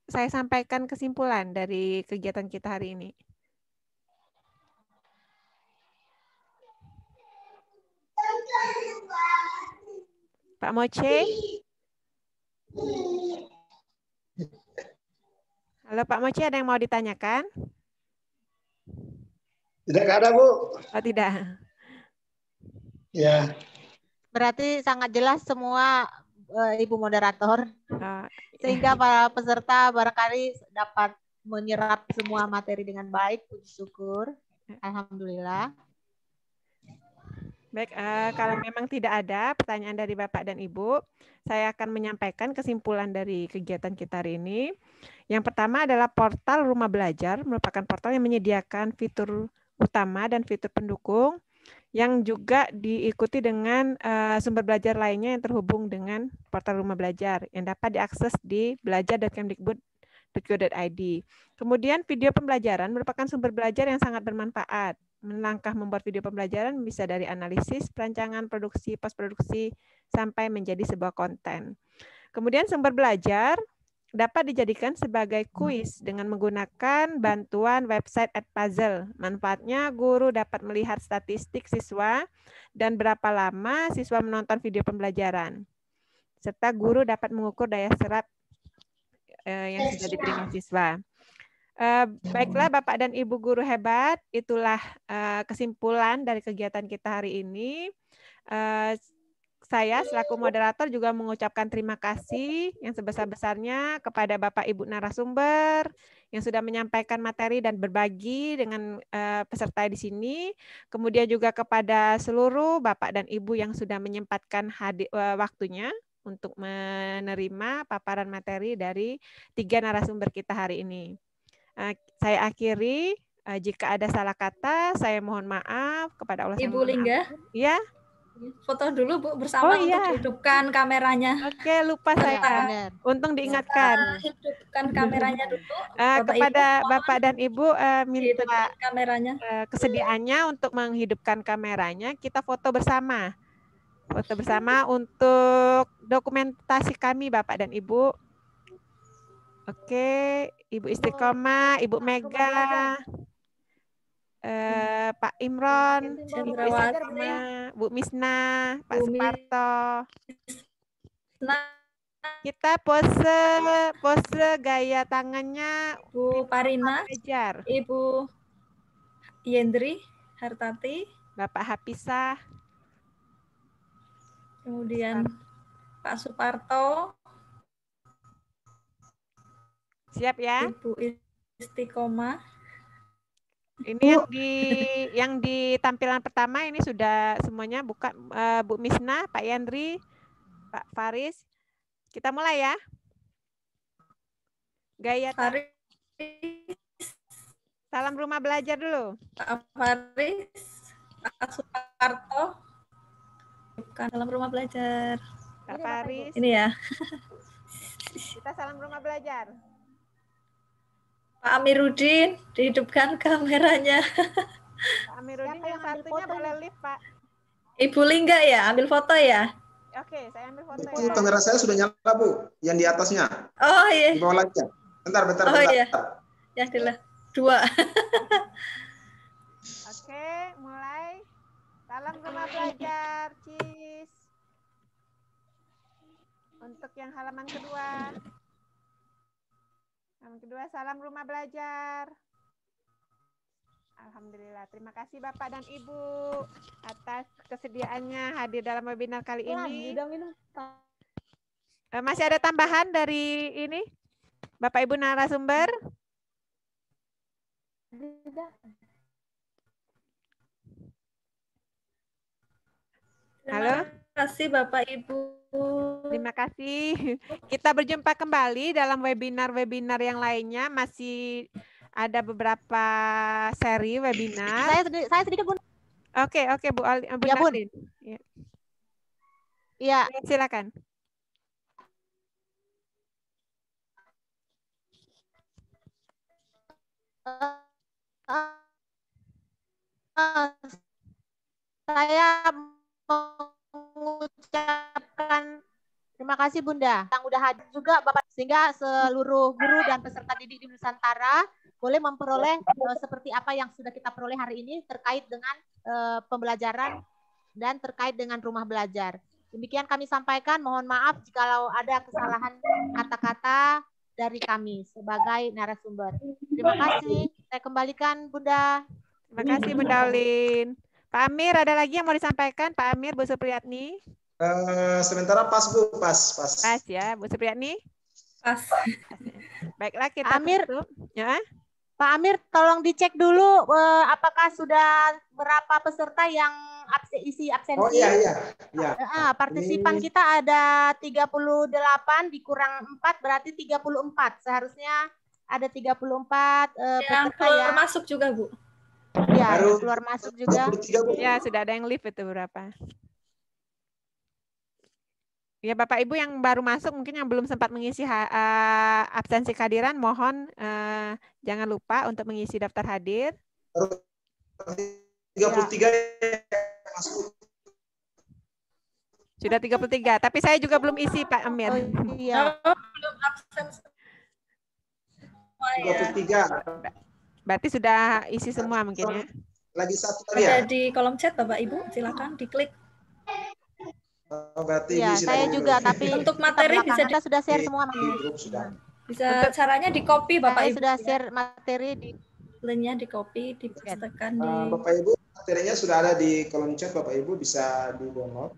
saya sampaikan kesimpulan dari kegiatan kita hari ini. Pak Moce? Halo Pak Moce, ada yang mau ditanyakan? Tidak ada, Bu. Oh, tidak. Ya. Berarti sangat jelas semua Ibu moderator. Sehingga para peserta barangkali dapat menyerap semua materi dengan baik. Puji syukur. Alhamdulillah. Baik, kalau memang tidak ada pertanyaan dari Bapak dan Ibu, saya akan menyampaikan kesimpulan dari kegiatan kita hari ini. Yang pertama adalah portal Rumah Belajar, merupakan portal yang menyediakan fitur utama dan fitur pendukung yang juga diikuti dengan sumber belajar lainnya yang terhubung dengan portal Rumah Belajar yang dapat diakses di belajar.kemdikbud.go.id. Kemudian video pembelajaran merupakan sumber belajar yang sangat bermanfaat. Melangkah membuat video pembelajaran bisa dari analisis, perancangan, produksi, postproduksi, sampai menjadi sebuah konten. Kemudian sumber belajar dapat dijadikan sebagai kuis dengan menggunakan bantuan website Edpuzzle. Manfaatnya, guru dapat melihat statistik siswa dan berapa lama siswa menonton video pembelajaran. serta guru dapat mengukur daya serap yang sudah diterima siswa. Baiklah Bapak dan Ibu guru hebat, itulah kesimpulan dari kegiatan kita hari ini. Saya selaku moderator juga mengucapkan terima kasih yang sebesar-besarnya kepada Bapak Ibu narasumber yang sudah menyampaikan materi dan berbagi dengan peserta di sini. Kemudian juga kepada seluruh Bapak dan Ibu yang sudah menyempatkan waktunya untuk menerima paparan materi dari 3 narasumber kita hari ini. Saya akhiri, jika ada salah kata, saya mohon maaf kepada Allah. Ibu Lingga? Iya. Foto dulu Bu bersama untuk hidupkan kameranya. Oke, lupa saya. Untung diingatkan. Hidupkan kameranya dulu. Kepada Bapak dan Ibu minta kameranya. Kesediaannya untuk menghidupkan kameranya, kita foto bersama. Foto bersama untuk dokumentasi kami Bapak dan Ibu. Oke, Ibu Istiqomah, Ibu Mega, Pak Imron, Ibu Istiqomah, Bu Misna, Pak Suparto. Kita pose gaya tangannya Bu Parina, Ibu Yendri Hartati, Bapak Hapisah, kemudian Pak Suparto. Siap ya? Ibu Istiqomah. Ini yang di tampilan pertama ini sudah semuanya buka, Bu Misna, Pak Yandri, Pak Faris. Kita mulai ya. Gaya Faris. Salam rumah belajar dulu. Pak Faris, Pak Suparto. Bukan salam rumah belajar. Pak Faris. Ini ya. Kita salam rumah belajar. Pak Amiruddin, dihidupkan kameranya. Pak Amiruddin yang satunya boleh lift, Pak. Ibu Lingga ya, ambil foto ya? Oke, saya ambil foto ya. Kamera saya sudah nyala, Bu, yang di atasnya. Oh iya. Di bawah lagi. Bentar. Oh iya. Ya, adalah 2. Oke, mulai. Salam rumah belajar, Cis. Untuk yang halaman kedua. Yang kedua, salam rumah belajar. Alhamdulillah. Terima kasih Bapak dan Ibu atas kesediaannya hadir dalam webinar kali ini. Masih ada tambahan dari ini? Bapak Ibu narasumber? Halo? Terima kasih Bapak Ibu. Terima kasih. Kita berjumpa kembali dalam webinar-webinar yang lainnya. Masih ada beberapa seri webinar. Saya sedikit Bun. Oke, Bu Nardin. Iya. Silakan. Saya mengucapkan terima kasih Bunda yang udah hadir juga Bapak, sehingga seluruh guru dan peserta didik di Nusantara boleh memperoleh seperti apa yang sudah kita peroleh hari ini terkait dengan pembelajaran dan terkait dengan rumah belajar. Demikian kami sampaikan, mohon maaf jikalau ada kesalahan kata-kata dari kami sebagai narasumber. Terima kasih. Saya kembalikan Bunda. Terima kasih Bunda Olin. Pak Amir, ada lagi yang mau disampaikan? Pak Amir, Bu Supriyatni? Sementara pas Bu, pas. Pas ya, Bu Supriyatni? Pas. Baiklah, kita Amir, ya. Pak Amir, tolong dicek dulu apakah sudah berapa peserta yang isi absensi. Oh iya. Partisipan kita ada 38 dikurang 4 berarti 34. Seharusnya ada 34 yang peserta keluar masuk juga Bu. Ya, keluar masuk juga. Ya, sudah ada yang live itu berapa? Ya, Bapak Ibu yang baru masuk mungkin yang belum sempat mengisi absensi kehadiran, mohon jangan lupa untuk mengisi daftar hadir. 33 masuk. Sudah 33, tapi saya juga belum isi Pak Amir. Oh, iya. Belum absen. 33. Berarti sudah isi semua mungkin ya. Lagi satu lagi ya. Ada di kolom chat Bapak Ibu, silakan diklik. Oh, berarti ya, saya juga, tapi untuk materi kita sudah share semua. Bisa caranya di copy Bapak Ibu. Sudah share materi di linknya di copy, dipastekan di Bapak Ibu, materinya sudah ada di kolom chat, Bapak Ibu bisa di download.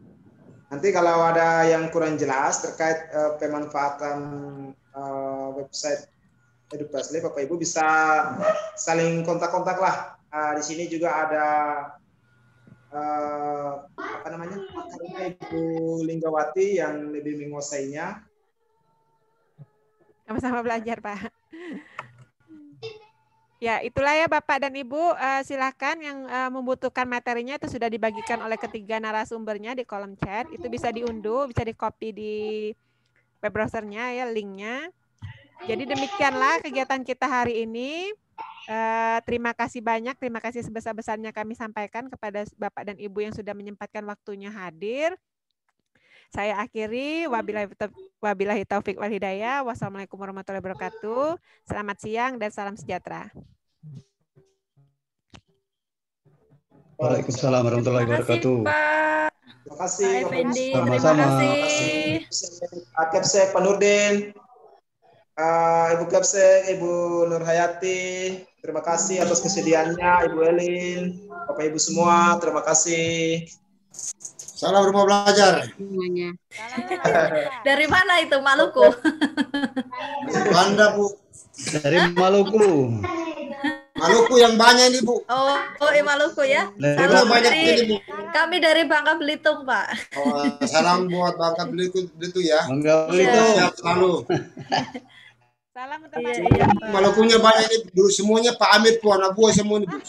Nanti kalau ada yang kurang jelas terkait pemanfaatan website Edupasli, Bapak Ibu bisa saling kontak-kontak lah. Di sini juga ada apa namanya, Ibu Linggawati yang lebih menguasainya. Sama-sama belajar, Pak. Ya, itulah ya Bapak dan Ibu. Silakan yang membutuhkan materinya itu sudah dibagikan oleh ketiga narasumbernya di kolom chat. Itu bisa diunduh, bisa di-copy di web browsernya ya linknya. Jadi demikianlah kegiatan kita hari ini. Terima kasih banyak, terima kasih sebesar-besarnya kami sampaikan kepada Bapak dan Ibu yang sudah menyempatkan waktunya hadir. Saya akhiri, wabillahi taufik wal hidayah. Wassalamualaikum warahmatullahi wabarakatuh. Selamat siang dan salam sejahtera. Waalaikumsalam warahmatullahi wabarakatuh. Terima kasih Pak Effendi. Sama-sama. Pak Kapsek, Pak Nurdin, Ibu Kapsek, Ibu Nurhayati, terima kasih atas kesediaannya, Ibu Elin, Bapak Ibu semua, terima kasih. Salam rumah belajar. semuanya. dari mana itu Maluku? Banda, Bu. Dari Maluku. Maluku yang banyak ini, Bu. Oh, Maluku ya. Salam banyak ini, Bu. Kami dari Bangka Belitung, Pak. Oh, salam buat Bangka Belitung ya. Bangka Belitung. Siap selalu. Salam untuk Malukunya banyak ini, Bu. Semuanya Pak Amir, Bu. Anak buah semua ini, Bu.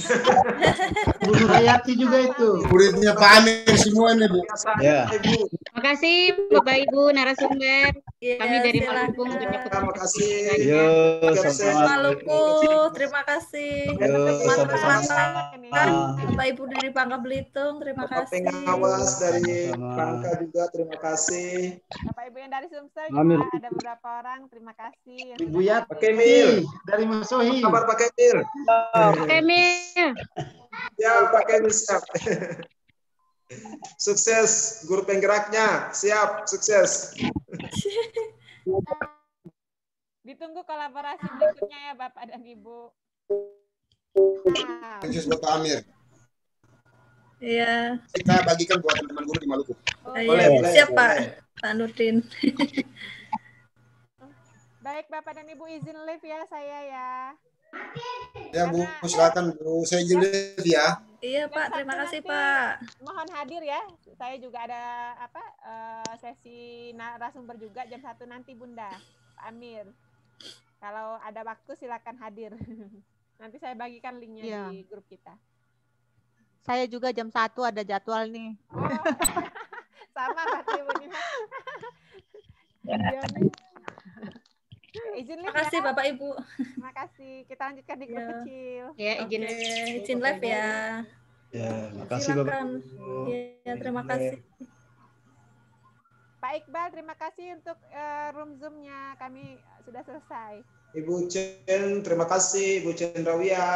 Bu Hayati juga itu. Muridnya Pak Amir semua ini, Bu. Ya. Terima kasih Bapak Ibu narasumber. Kami dari Maluku. Terima kasih. Yo, sama-sama. Maluku, terima kasih. Bapak Ibu dari Bangka Belitung, terima kasih. Pengawas dari Bangka juga, terima kasih. Bapak Ibu yang dari Sumsel Amin. juga ada beberapa orang, terima kasih. Ibu Yat, Pak Kemil dari Masohi. Kabar Pak Kemil? Pak Emil. Ya, Pak Kemil siap. Sukses guru penggeraknya, siap, sukses. Ditunggu kolaborasi berikutnya ya Bapak dan Ibu. Sukses buat Pak Amir. Iya. Kita bagikan buat teman-teman guru di Maluku. Iya, siap Pak. Pak Nurdin. Baik Bapak dan Ibu izin live ya saya ya. Ya Bu, silakan Bu, saya izin live ya. Iya Pak, terima kasih Pak. Mohon hadir ya. Saya juga ada sesi narasumber juga jam 1 nanti Bunda. Pak Amir. Kalau ada waktu silakan hadir. Nanti saya bagikan linknya di grup kita. Saya juga jam 1 ada jadwal nih. Oh, sama berarti Ibunya. Izin live. Terima kasih Bapak Ibu. Terima kasih. Kita lanjutkan di grup kecil. Ya, izin live ya. Ya, makasih Bapak. Ya, terima kasih. Pak Iqbal, terima kasih untuk room Zoom-nya. Kami sudah selesai. Ibu Chen, terima kasih. Ibu Chen Rawia.